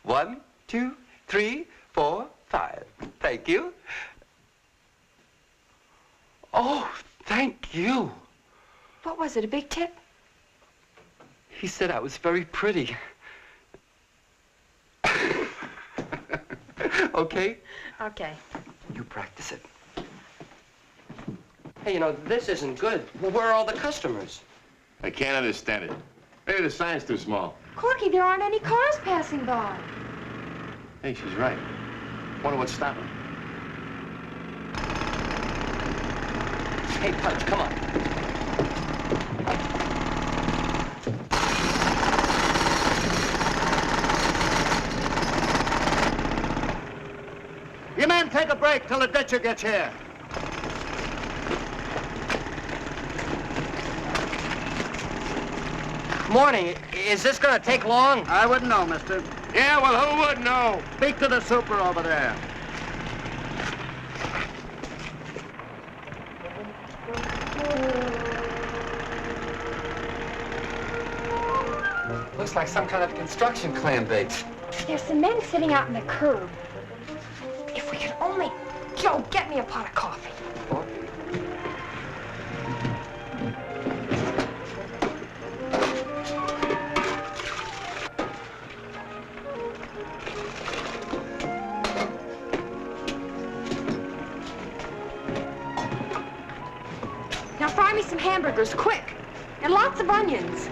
1, 2, 3, 4, 5. Thank you. Oh, thank you. What was it, a big tip? He said I was very pretty. Okay? Okay. You practice it. Hey, you know, this isn't good. Well, where are all the customers? I can't understand it. Maybe the sign's too small. Corky, there aren't any cars passing by. Hey, she's right. Wonder what's stopping. Hey, Pudge, come on. You men take a break till the ditcher gets here. Morning. Is this gonna take long? I wouldn't know, mister. Yeah, well, who would know? Speak to the super over there. Looks like some kind of construction clam bake. There's some men sitting out in the curb. If we could only... Joe, get me a pot of coffee. burgers, quick. And lots of onions.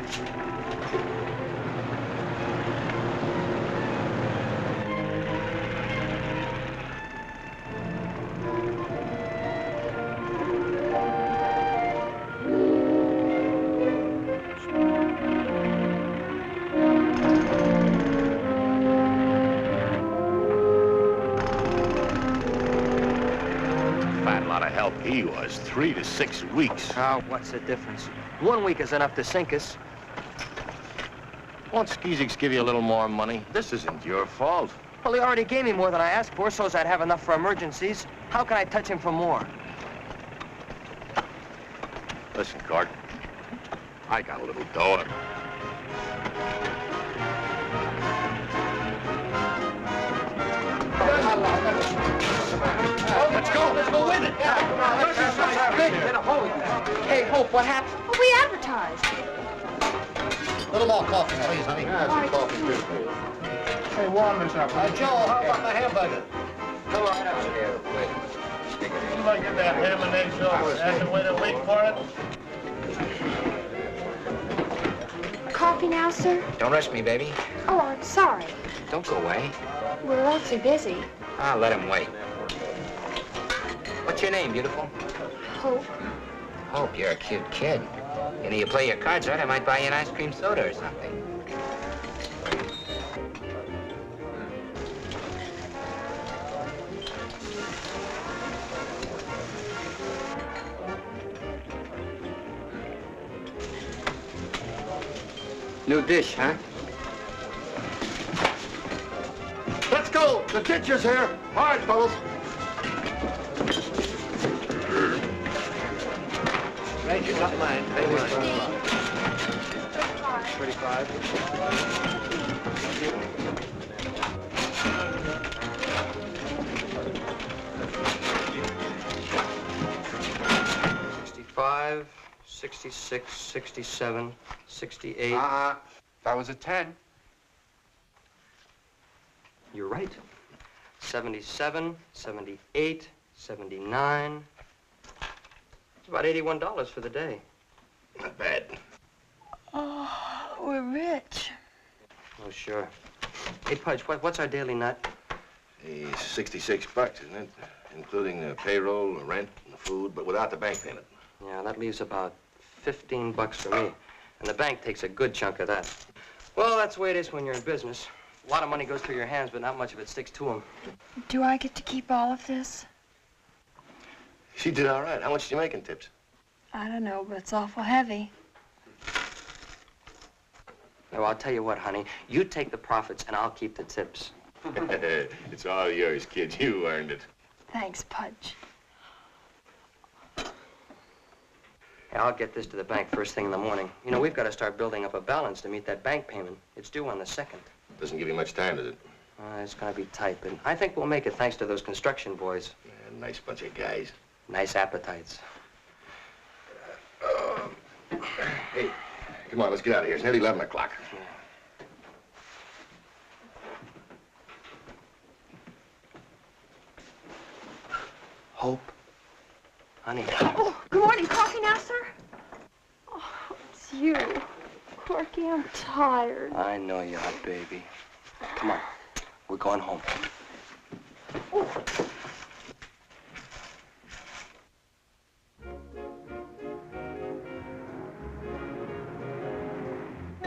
He was 3 to 6 weeks. Oh, what's the difference? 1 week is enough to sink us. Won't Skeezix give you a little more money? This isn't your fault. Well, he already gave me more than I asked for, so's I'd have enough for emergencies. How can I touch him for more? Listen, Cork, I got a little dough. Let's go with it. Hey, Hope, what happened? Well, we advertised. A little more coffee, please, honey. Some coffee, too. Hey, warm this up. Joe, how about the hamburger? Come on out here, wait. You might get that ham and eggs over. Have to wait a week for it? Coffee now, sir? Don't rush me, baby. Oh, I'm sorry. Don't go away. We're awfully busy. I'll let him wait. What's your name, beautiful? Hope. Hope, you're a cute kid. You know, you play your cards right, I might buy you an ice cream soda or something. New dish, huh? Let's go. The ditcher's here. All right, fellas. Right, you got mine. Pay mine. 35. $65, $66, $67, $68. That was a 10. You're right. 77, 78, 79. It's about $81 for the day. Not bad. Oh, we're rich. Oh, sure. Hey, Pudge, what's our daily nut? Hey, $66, isn't it? Including the payroll, the rent, and the food, but without the bank payment. Yeah, that leaves about $15 for me. And the bank takes a good chunk of that. Well, that's the way it is when you're in business. A lot of money goes through your hands, but not much of it sticks to them. Do I get to keep all of this? She did all right. How much did you make in tips? I don't know, but it's awful heavy. Well, I'll tell you what, honey. You take the profits, and I'll keep the tips. It's all yours, kid. You earned it. Thanks, Pudge. Hey, I'll get this to the bank first thing in the morning. You know, we've got to start building up a balance to meet that bank payment. It's due on the 2nd. Doesn't give you much time, does it? It's going to be tight, but I think we'll make it thanks to those construction boys. Man, nice bunch of guys. Nice appetites. Hey, come on, let's get out of here. It's nearly 11 o'clock. Hope. Honey. Oh, good morning. Coffee now, sir? Oh, it's you. Corky, I'm tired. I know you are, baby. Come on. We're going home. Oh.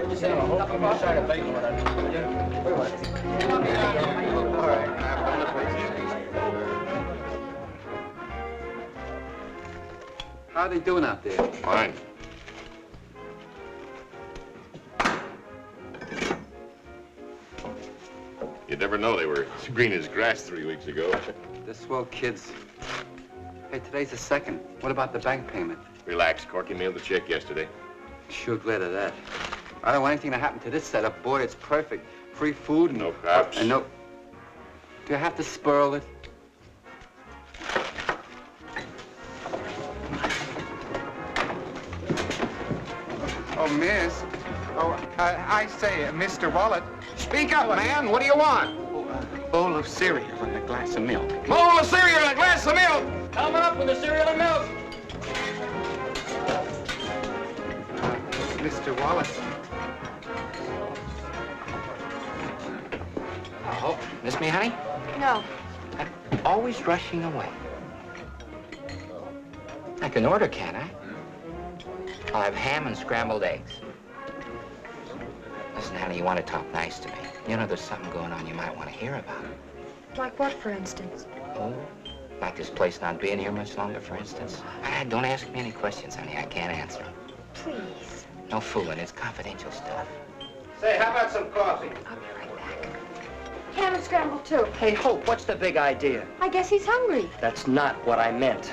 Just have a hope give me a side of bacon with that. All right. How are they doing out there? Fine. You'd never know they were as green as grass 3 weeks ago. They're swell kids. Hey, today's the 2nd. What about the bank payment? Relax, Corky mailed the check yesterday. Sure glad of that. I don't want anything to happen to this setup. Boy, it's perfect. Free food and... No cops. And no... Do I have to spurl it? Oh, miss. Oh, I say, Mr. Wallet. Speak up, man. What do you want? A bowl of cereal and a glass of milk. Bowl of cereal and a glass of milk. Coming up with the cereal and milk. Mr. Wallet. Oh, miss me, honey? No. I'm always rushing away. I can order, can't I? I'll have ham and scrambled eggs. Listen, honey, you want to talk nice to me. You know there's something going on you might want to hear about. Like what, for instance? Oh, like this place not being here much longer, for instance. Don't ask me any questions, honey. I can't answer them. Please. No fooling. It's confidential stuff. Say, how about some coffee? I'll be right back. Ham and scrambled, too. Hey, Hope, what's the big idea? I guess he's hungry. That's not what I meant.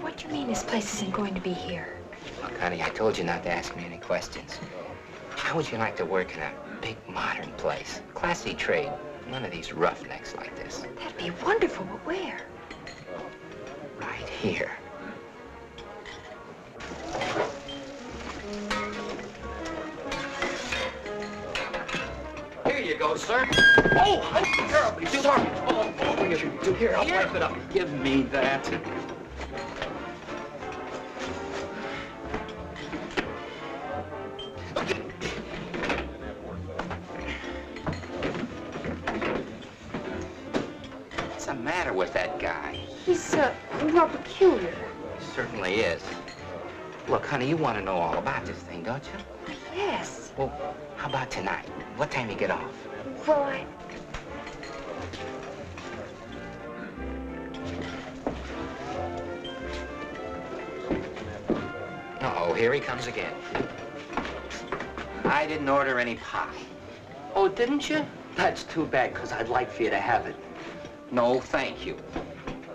What do you mean this place isn't going to be here? Look, honey, I told you not to ask me any questions. How would you like to work in a big, modern place? Classy trade. None of these roughnecks like this. That'd be wonderful, but where? Right here. Here you go, sir. Oh, I'm terribly sorry. Oh, here, I'll wipe it up. Give me that. What's the matter with that guy? He's, real peculiar. Certainly is. Look, honey, you want to know all about this thing, don't you? Yes. Well, how about tonight? What time you get off? Well, Uh-oh, here he comes again. I didn't order any pie. Oh, didn't you? That's too bad, because I'd like for you to have it. No, thank you.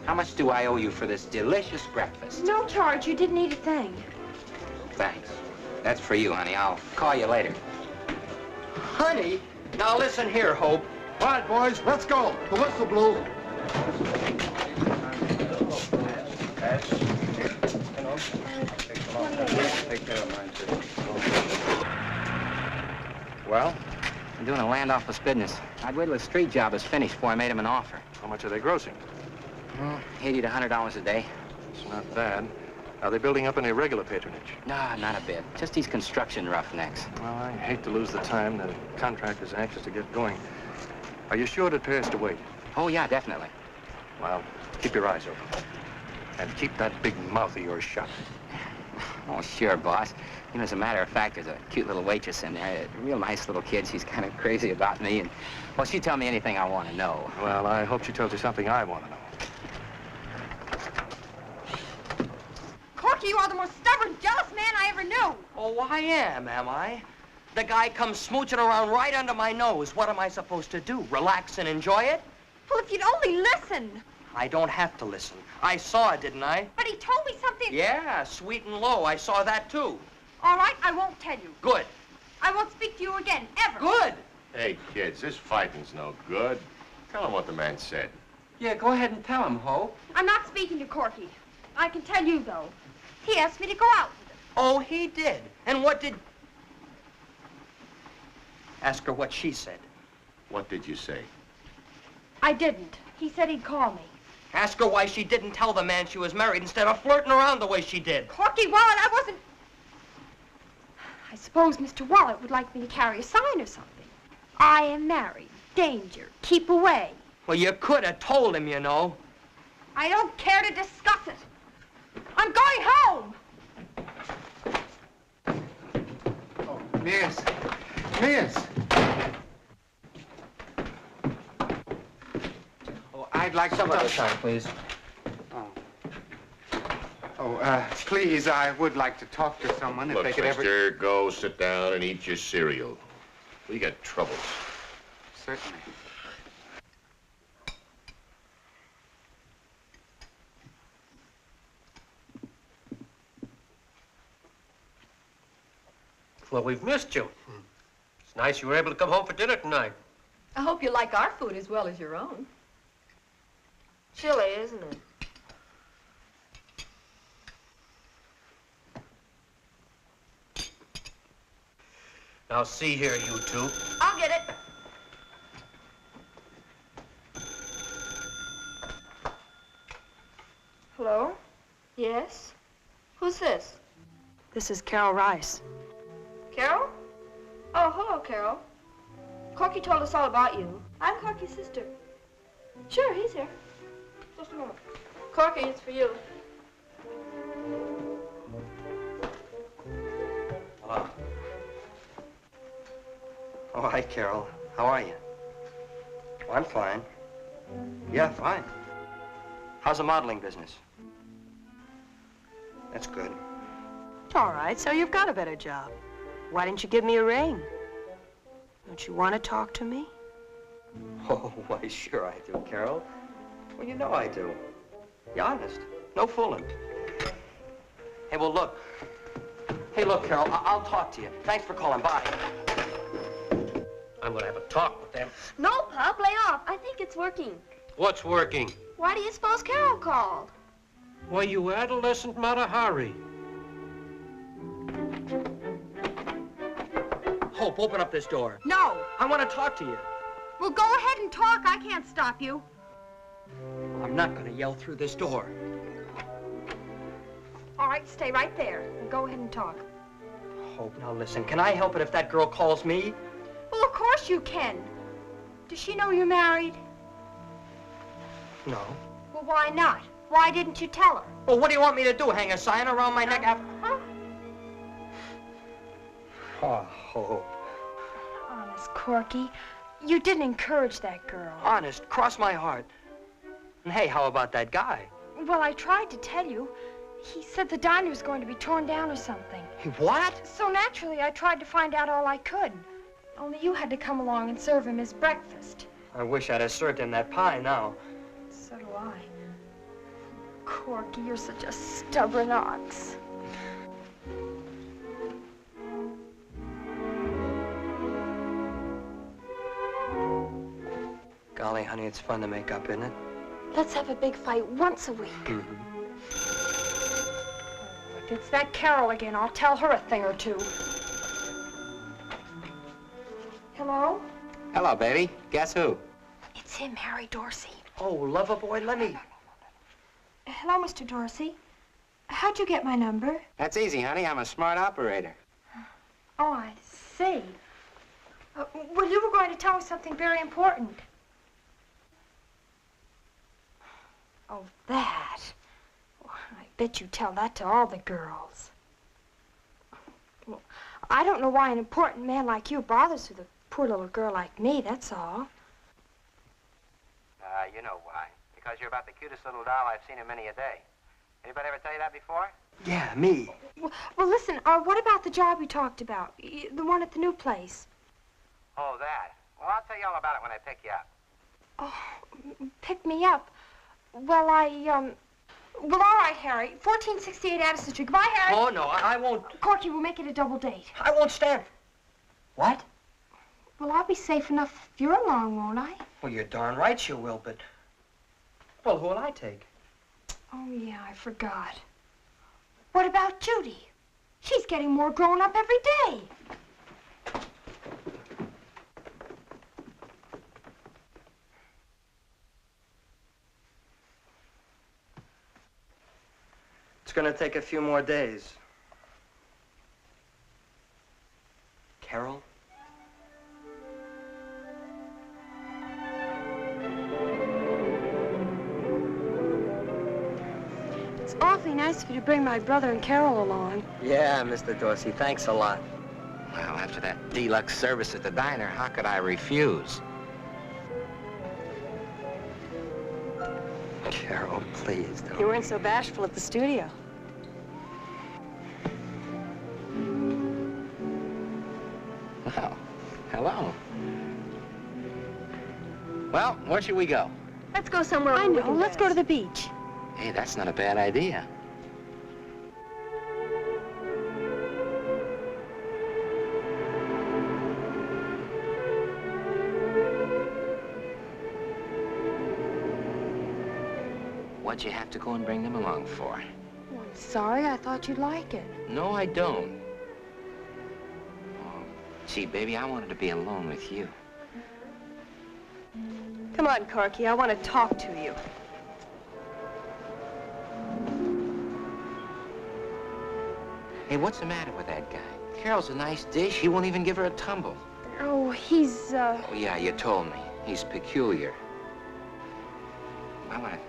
How much do I owe you for this delicious breakfast? no charge. You didn't eat a thing. Thanks. That's for you, honey. I'll call you later. Honey? Now listen here, Hope. All right, boys, let's go. The whistle blew. Well? I'm doing a land office business. I'd wait till the street job is finished before I made him an offer. How much are they grossing? $80 to $100 a day. It's not bad. Are they building up any regular patronage? Nah, not a bit. Just these construction roughnecks. Well, I hate to lose the time. The contractor's anxious to get going. Are you sure it pays to wait? Oh, yeah, definitely. Well, keep your eyes open. And keep that big mouth of yours shut. Oh, sure, boss. You know, as a matter of fact, there's a cute little waitress in there, a real nice little kid. She's kind of crazy about me, and, well, she'd tell me anything I want to know. Well, I hope she tells you something I want to know. Corky, you are the most stubborn, jealous man I ever knew. Oh, I am I? The guy comes smooching around right under my nose. What am I supposed to do? Relax and enjoy it? Well, if you'd only listen. I don't have to listen. I saw it, didn't I? But he told me something. Yeah, sweet and low. I saw that, too. All right, I won't tell you. Good. I won't speak to you again, ever. Good. Hey, kids, this fighting's no good. Tell him what the man said. Yeah, go ahead and tell him, Hope. I'm not speaking to Corky. I can tell you, though. He asked me to go out with him. Oh, he did. And what did... Ask her what she said. What did you say? I didn't. He said he'd call me. Ask her why she didn't tell the man she was married instead of flirting around the way she did. Corky Wallet, I wasn't... I suppose Mr. Wallet would like me to carry a sign or something. I am married. Danger. Keep away. Well, you could have told him, you know. I don't care to discuss it. I'm going home. Miss. Miss. Oh, I'd like some other time, please. Please, I would like to talk to someone if Look, they could ever... mister, go sit down and eat your cereal. We got troubles. Certainly. Well, we've missed you. It's nice you were able to come home for dinner tonight. I hope you like our food as well as your own. Chilly, isn't it? Now, see here, you two. I'll get it. Hello? Yes? Who's this? This is Carol Rice. Carol? Oh, hello, Carol. Corky told us all about you. I'm Corky's sister. Sure, he's here. Just a moment. Corky, it's for you. Hello. Oh, hi, Carol. How are you? Oh, I'm fine. Yeah, fine. How's the modeling business? That's good. All right, so you've got a better job. Why didn't you give me a ring? Don't you want to talk to me? Oh, why, sure I do, Carol. Well, you know I do. Be honest. No fooling. Hey, well, look. Hey, look, Carol, I'll talk to you. Thanks for calling. Bye. I'm gonna have a talk with them. No, Pop, lay off. I think it's working. What's working? Why do you suppose Carol called? Why, you adolescent Matahari. Hope, open up this door. No. I want to talk to you. Well, go ahead and talk. I can't stop you. I'm not going to yell through this door. All right, stay right there and go ahead and talk. Hope, now listen. Can I help it if that girl calls me? Well, of course you can. Does she know you're married? No. Well, why not? Why didn't you tell her? Well, what do you want me to do? Hang a sign around my neck after... Huh? Oh, Hope. Honest, Corky, you didn't encourage that girl. Honest, cross my heart. And hey, how about that guy? Well, I tried to tell you. He said the diner's going to be torn down or something. What? So naturally, I tried to find out all I could. Only you had to come along and serve him his breakfast. I wish I'd have served him that pie now. So do I. Corky, you're such a stubborn ox. Golly, honey, it's fun to make up, isn't it? Let's have a big fight once a week. If it's that Carol again, I'll tell her a thing or two. Hello? Hello, baby. Guess who? It's him, Harry Dorsey. Oh, lover boy, let me... Hello, Mr. Dorsey. How'd you get my number? That's easy, honey. I'm a smart operator. Oh, I see. Well, you were going to tell me something very important. Oh, that. Well, I bet you tell that to all the girls. Well, I don't know why an important man like you bothers with a poor little girl like me, that's all. You know why. Because you're about the cutest little doll I've seen in many a day. Anybody ever tell you that before? Yeah, me. Well, listen, what about the job you talked about? The one at the new place? Oh, that. Well, I'll tell you all about it when I pick you up. Oh, pick me up. Well, well, all right, Harry. 1468 Addison Street. Goodbye, Harry. Oh, no, I won't. Corky, we'll make it a double date. I won't stand. What? Well, I'll be safe enough if you're along, won't I? Well, you're darn right you will, but... Well, who'll I take? Oh, yeah, I forgot. What about Judy? She's getting more grown up every day. It's gonna take a few more days. Carol? It's awfully nice of you to bring my brother and Carol along. Yeah, Mr. Dorsey, thanks a lot. Well, after that deluxe service at the diner, how could I refuse? Carol, please don't. You weren't so bashful at the studio. Well, hello. Well, where should we go? Let's go somewhere. I know. Let's go to the beach. Hey, that's not a bad idea. What'd you have to go and bring them along for? Oh, I'm sorry. I thought you'd like it. No, I don't. Oh, gee, baby, I wanted to be alone with you. Come on, Corky. I want to talk to you. Hey, what's the matter with that guy? Carol's a nice dish. He won't even give her a tumble. Oh, he's, Oh, yeah, you told me. He's peculiar. Well, I'm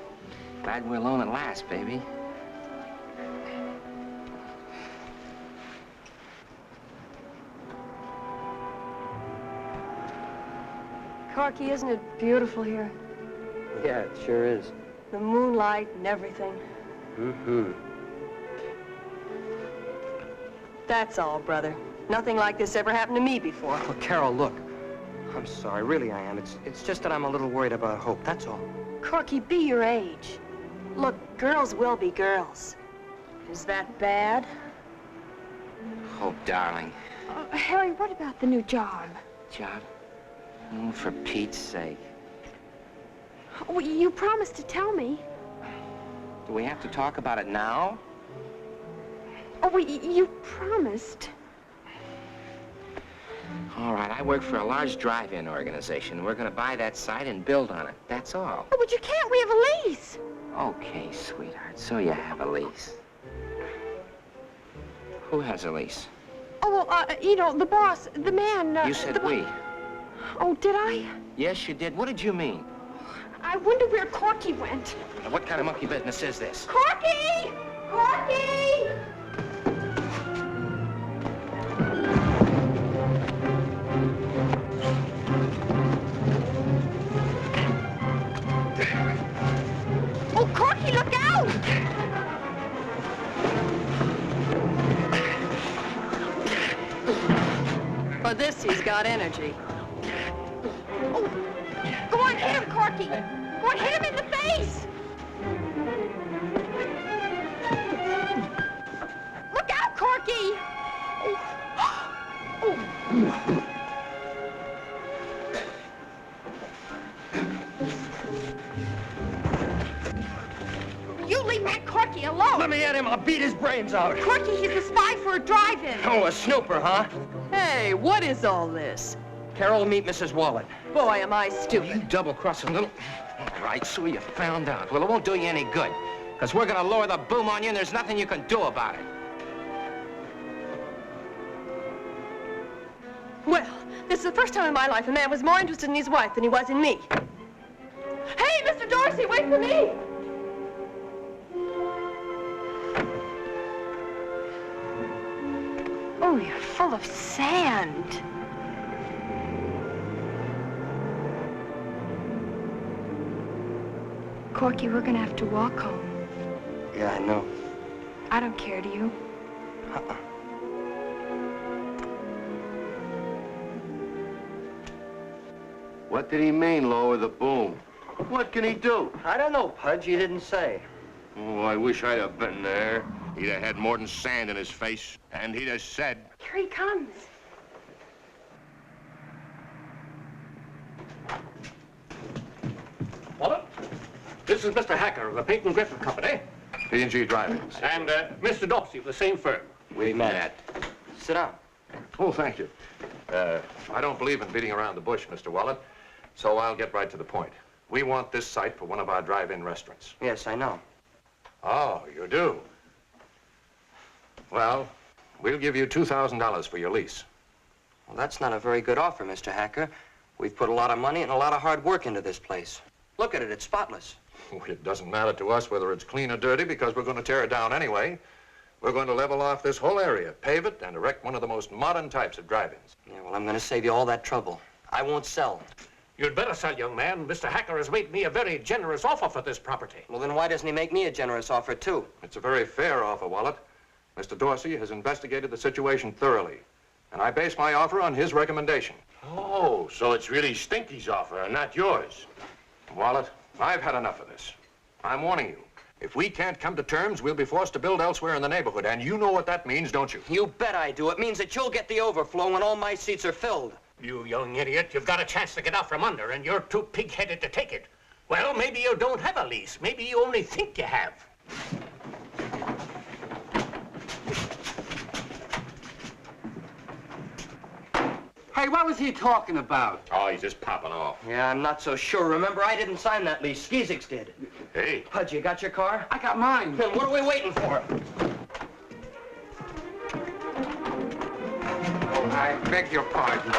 glad we're alone at last, baby. Corky, isn't it beautiful here? Yeah, it sure is. The moonlight and everything. Mm-hmm. That's all, brother. Nothing like this ever happened to me before. Well, Carol, look. I'm sorry, really I am. It's just that I'm a little worried about Hope, that's all. Corky, be your age. Look, girls will be girls. Is that bad? Hope, darling. Harry, what about the new job? Job? Oh, for Pete's sake. Oh, you promised to tell me. Do we have to talk about it now? Oh, you promised. All right, I work for a large drive-in organization. We're gonna buy that site and build on it. That's all. Oh, but you can't. We have a lease. Okay, sweetheart, so you have a lease. Who has a lease? Oh, well, you know, the boss, the man, You said we. Oh, did I? Yes, you did. What did you mean? I wonder where Corky went. Now, what kind of monkey business is this? Corky! Corky! Oh, Corky, look out! For this, he's got energy. Oh, go on, hit him, Corky! Go on, hit him in the face! Look out, Corky! Oh. You leave that Corky alone! Let me at him, I'll beat his brains out. Corky, he's a spy for a drive-in. Oh, a snooper, huh? Hey, what is all this? Carol, meet Mrs. Wallet. Boy, am I stupid. You double-crossing little... All right, so you found out. Well, it won't do you any good, because we're gonna lower the boom on you, and there's nothing you can do about it. Well, this is the first time in my life a man was more interested in his wife than he was in me. Hey, Mr. Dorsey, wait for me! Oh, you're full of sand. Corky, we're gonna have to walk home. Yeah, I know. I don't care, do you? Uh-uh. What did he mean, lower the boom? What can he do? I don't know, Pudge. You didn't say. Oh, I wish I'd have been there. He'd have had more than sand in his face, and he'd have said... Here he comes. Wallet, this is Mr. Hacker of the Peyton Griffin Company. P&G Driving. And Mr. Dorsey of the same firm. We met. Sit down. Oh, thank you. I don't believe in beating around the bush, Mr. Wallet, so I'll get right to the point. We want this site for one of our drive-in restaurants. Yes, I know. Oh, you do? Well, we'll give you $2,000 for your lease. Well, that's not a very good offer, Mr. Hacker. We've put a lot of money and a lot of hard work into this place. Look at it, it's spotless. It doesn't matter to us whether it's clean or dirty because we're going to tear it down anyway. We're going to level off this whole area, pave it, and erect one of the most modern types of drive-ins. Yeah, well, I'm going to save you all that trouble. I won't sell. You'd better sell, young man. Mr. Hacker has made me a very generous offer for this property. Well, then why doesn't he make me a generous offer, too? It's a very fair offer, Wallet. Mr. Dorsey has investigated the situation thoroughly, and I base my offer on his recommendation. Oh, so it's really Stinky's offer and not yours. Wallet, I've had enough of this. I'm warning you. If we can't come to terms, we'll be forced to build elsewhere in the neighborhood, and you know what that means, don't you? You bet I do. It means that you'll get the overflow when all my seats are filled. You young idiot, you've got a chance to get out from under, and you're too pig-headed to take it. Well, maybe you don't have a lease. Maybe you only think you have. Hey, what was he talking about? Oh, he's just popping off. Yeah, I'm not so sure. Remember, I didn't sign that lease. Skeezix did. Hey. Pudge, you got your car? I got mine. Then what are we waiting for? I beg your pardon.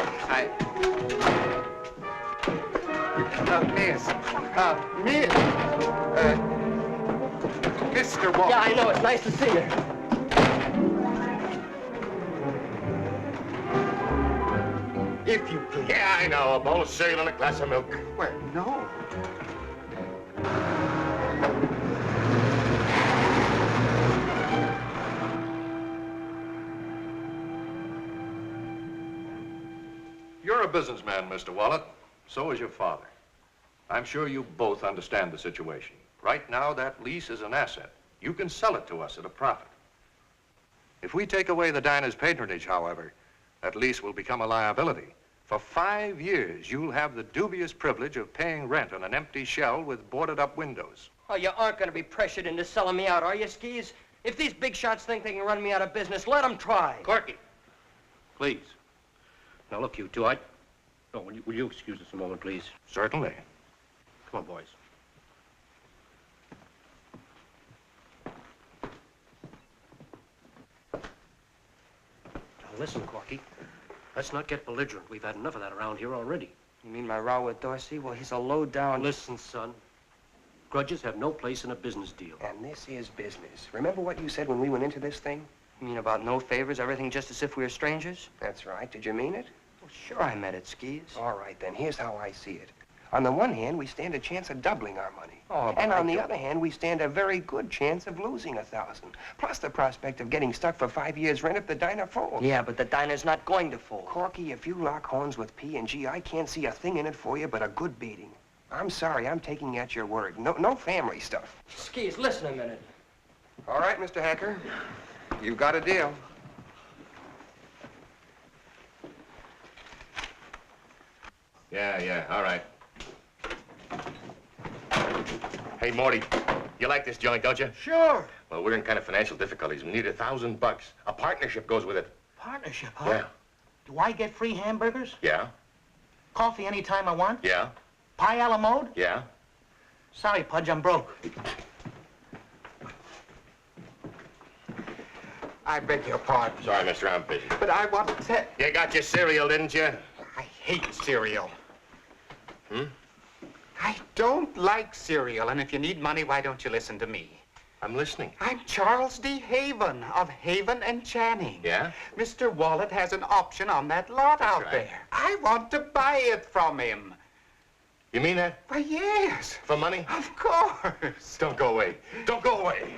Miss. Mr. Wallet. Yeah, I know. It's nice to see you. If you please. Yeah, I know. A bowl of cereal and a glass of milk. Well, no. You're a businessman, Mr. Wallet. So is your father. I'm sure you both understand the situation. Right now, that lease is an asset. You can sell it to us at a profit. If we take away the diner's patronage, however, that lease will become a liability. For 5 years, you'll have the dubious privilege of paying rent on an empty shell with boarded-up windows. Oh, you aren't going to be pressured into selling me out, are you, Skis? If these big shots think they can run me out of business, let them try. Corky, please. Now, look, you two, Oh, will you excuse us a moment, please? Certainly. Come on, boys. Now, listen, Corky. Let's not get belligerent. We've had enough of that around here already. You mean my row with Dorsey? Well, he's a low-down... Listen, son. Grudges have no place in a business deal. And this is business. Remember what you said when we went into this thing? You mean about no favors, everything just as if we were strangers? That's right. Did you mean it? Well, sure I meant it, Skis. All right, then. Here's how I see it. On the one hand, we stand a chance of doubling our money. Oh, and on the other hand, we stand a very good chance of losing 1,000. Plus the prospect of getting stuck for 5 years' rent if the diner folds. Yeah, but the diner's not going to fold. Corky, if you lock horns with P&G, I can't see a thing in it for you but a good beating. I'm sorry, I'm taking at your word. No family stuff. Skis, listen a minute. All right, Mr. Hacker. You've got a deal. Yeah, all right. Hey, Morty, you like this joint, don't you? Sure. Well, we're in kind of financial difficulties. We need $1,000. A partnership goes with it. Partnership, huh? Yeah. Do I get free hamburgers? Yeah? Coffee anytime I want? Yeah? Pie a la mode? Yeah? Sorry, Pudge, I'm broke. I beg your pardon. Sorry, mister, I'm busy. But I want to... You got your cereal, didn't you? I hate cereal. Hmm? I don't like cereal, and if you need money, why don't you listen to me? I'm listening. I'm Charles D. Haven of Haven and Channing. Yeah? Mr. Wallet has an option on that lot out right. there. I want to buy it from him. You mean that? Why, yes. For money? Of course. Don't go away. Don't go away.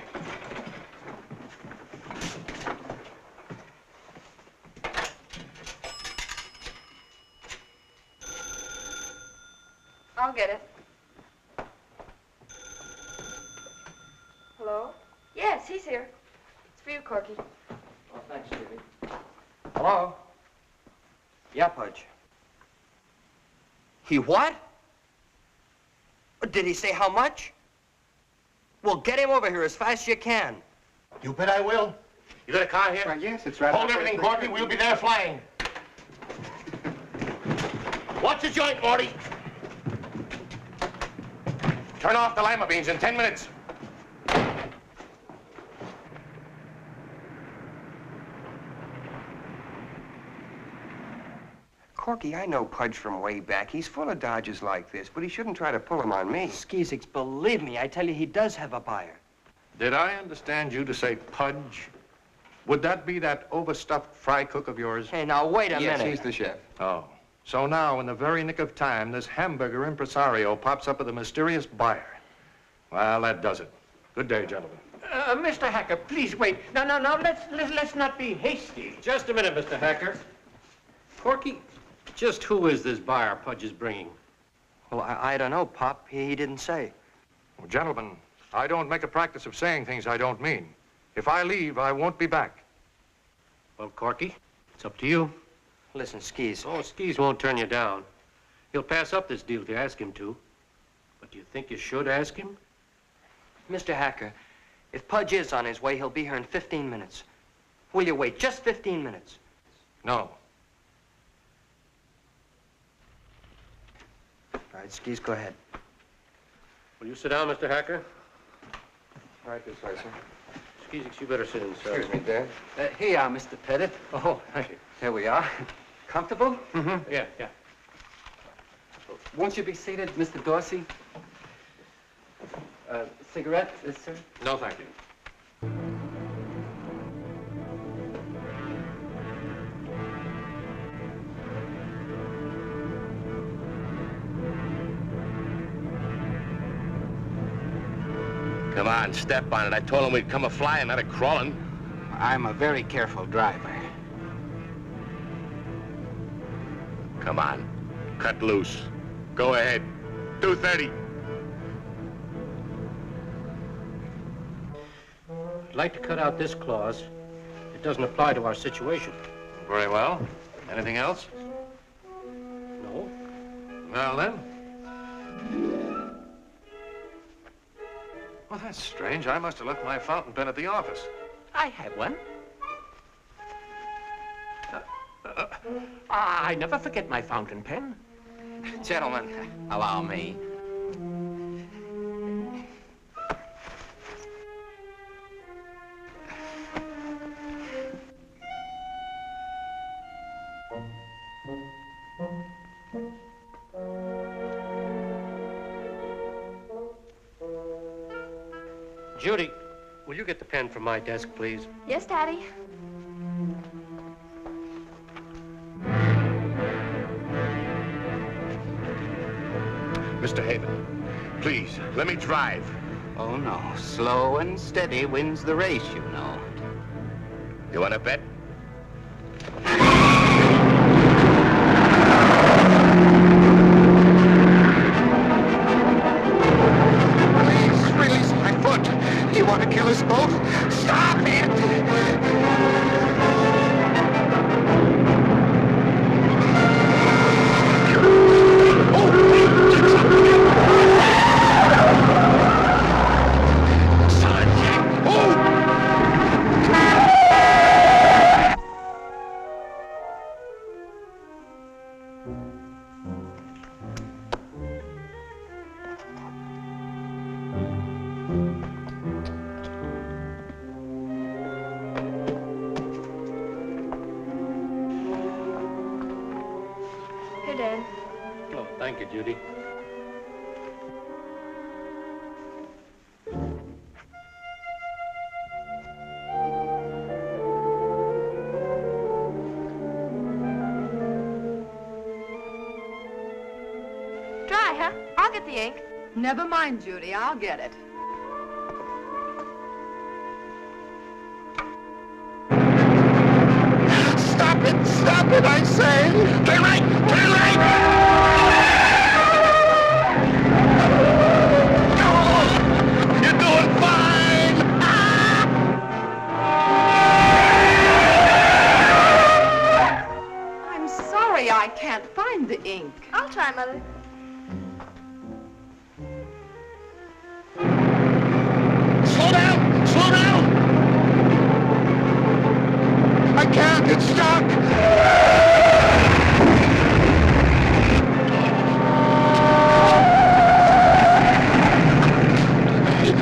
I'll get it. Hello? Yes, he's here. It's for you, Corky. Oh, thanks, Stevie. Hello? Yeah, Pudge. He what? Did he say how much? Well, get him over here as fast as you can. You bet I will. You got a car here? Why, yes, it's right. Hold everything, Corky. We'll be there flying. Watch the joint, Morty. Turn off the lima beans in 10 minutes. Corky, I know Pudge from way back. He's full of dodges like this, but he shouldn't try to pull them on me. Skeezix, believe me, I tell you, he does have a buyer. Did I understand you to say Pudge? Would that be that overstuffed fry cook of yours? Hey, now, wait a Yes, minute. he's the chef. Oh. So now, in the very nick of time, this hamburger impresario pops up with a mysterious buyer. Well, that does it. Good day, gentlemen. Mr. Hacker, please wait. No, let's not be hasty. Just a minute, Mr. Hacker. Corky, just who is this buyer Pudge is bringing? Well, I don't know, Pop. He didn't say. Well, gentlemen, I don't make a practice of saying things I don't mean. If I leave, I won't be back. Well, Corky, it's up to you. Listen, Skis. Oh, Skis won't turn you down. He'll pass up this deal if you ask him to. But do you think you should ask him? Mr. Hacker, if Pudge is on his way, he'll be here in 15 minutes. Will you wait just 15 minutes? No. All right, Skis, go ahead. Will you sit down, Mr. Hacker? Right this way, sir. Skeezix, you better sit inside. Excuse me, Dad. Here you are, Mr. Pettit. Oh, thank you. Here we are. Comfortable? Mm-hmm. Yeah. Won't you be seated, Mr. Dorsey? Cigarette, sir? No, thank you. Come on, step on it. I told him we'd come a-flying, not a-crawling. I'm a very careful driver. Come on, cut loose. Go ahead. 230. I'd like to cut out this clause. It doesn't apply to our situation. Very well. Anything else? No. Well, then. Well, that's strange. I must have left my fountain pen at the office. I have one. I never forget my fountain pen. Gentlemen, allow me. Judy, will you get the pen from my desk, please? Yes, Daddy. Mr. Haven, please, let me drive. Oh, no. Slow and steady wins the race, you know. You want to bet? Please, release my foot. You want to kill us both? Stop it! Here, Dad. Oh, thank you, Judy. Dry, huh? I'll get the ink. Never mind, Judy. I'll get it. Stop it, I say! Turn right! Turn right! Oh, you're doing fine! I'm sorry I can't find the ink. I'll try, Mother. Slow down! Slow down! I can't! It's stuck!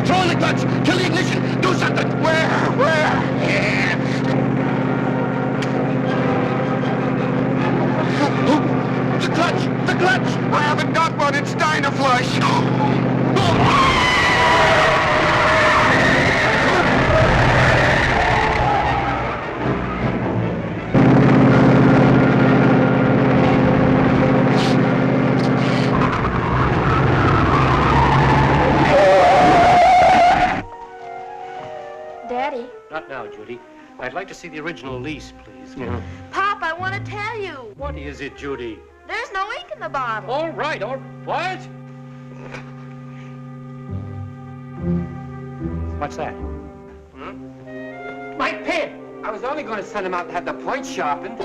Throw in the clutch! Kill the ignition! Do something! Where? Yeah. The clutch! The clutch! I haven't got one! It's Diner Flush! Daddy. Not now, Judy. I'd like to see the original lease, please. Pop, I want to tell you. What is it, Judy? There's no ink in the bottle. All right, what? What's that? My pen! I was only going to send him out to have the point sharpened.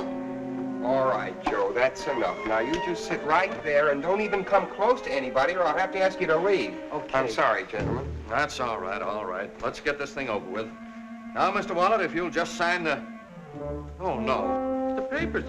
All right, Joe, that's enough. Now, you just sit right there and don't even come close to anybody or I'll have to ask you to leave. Okay. I'm sorry, gentlemen. That's all right, all right. Let's get this thing over with. Now, Mr. Wallet, if you'll just sign the... Oh, no. The papers.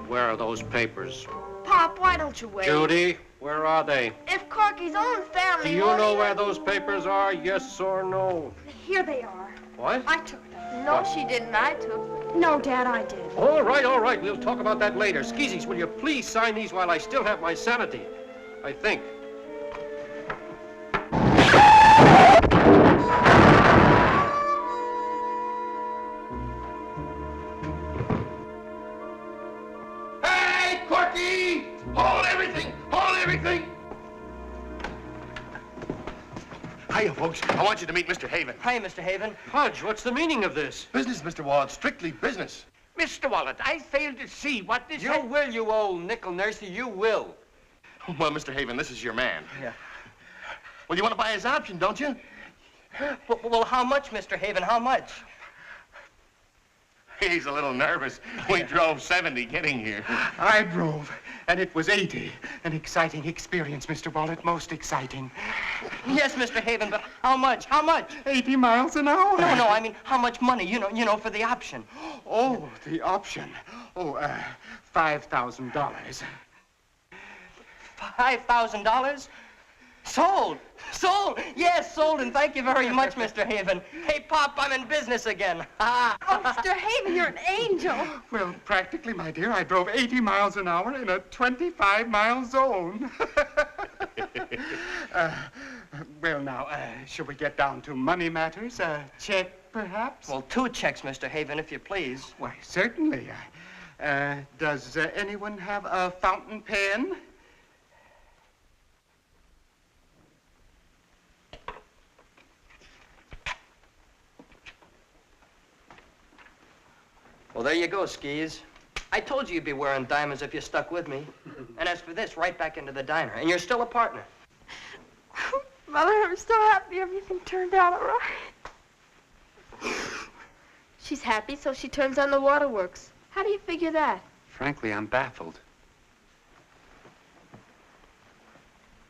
Where are those papers? Pop, why don't you wait? Judy, where are they? If Corky's own family. Do you know where those papers are, yes or no? Here they are. What? I took them. No, she didn't. I took them. No, Dad, I did. All right. We'll talk about that later. Skeezies, will you please sign these while I still have my sanity? I think. Hey, Corky! Hold everything! Hold everything! Hiya, folks. I want you to meet Mr. Haven. Hi, Mr. Haven. Pudge, what's the meaning of this? Business, Mr. Wallet. Strictly business. Mr. Wallet, I fail to see what this... You will, you old nickel nursey, you will. Well, Mr. Haven, this is your man. Yeah. Well, you want to buy his option, don't you? Well, how much, Mr. Haven, how much? He's a little nervous. We drove 70 getting here. I drove, and it was 80. An exciting experience, Mr. Wallet, most exciting. Yes, Mr. Haven, but how much? How much? 80 miles an hour. No, I mean, how much money, you know, for the option? Oh, the option. Oh, $5,000. $5,000? Sold! Sold! Yes, sold, and thank you very much, Mr. Haven. Hey, Pop, I'm in business again. Oh, Mr. Haven, you're an angel. Well, practically, my dear, I drove 80 miles an hour in a 25-mile zone. Well, now, shall we get down to money matters? A check, perhaps? Well, 2 checks, Mr. Haven, if you please. Why, certainly. Does anyone have a fountain pen? Well, there you go, Skis. I told you you'd be wearing diamonds if you stuck with me. And as for this, right back into the diner. And you're still a partner. Mother, I'm so happy everything turned out all right. She's happy, so she turns on the waterworks. How do you figure that? Frankly, I'm baffled.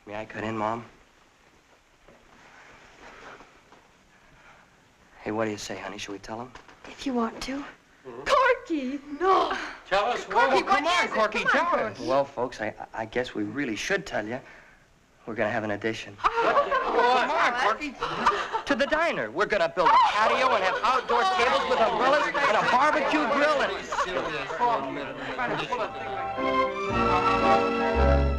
May I cut in, Mom? Hey, what do you say, honey? Should we tell him? If you want to. Corky, no. Tell us Corky, come what on, is it? Corky, Come on, tell us. Well, folks, I guess we really should tell you. We're gonna have an addition. Come on, Corky. To the diner. We're gonna build a patio and have outdoor tables with umbrellas and a barbecue grill and...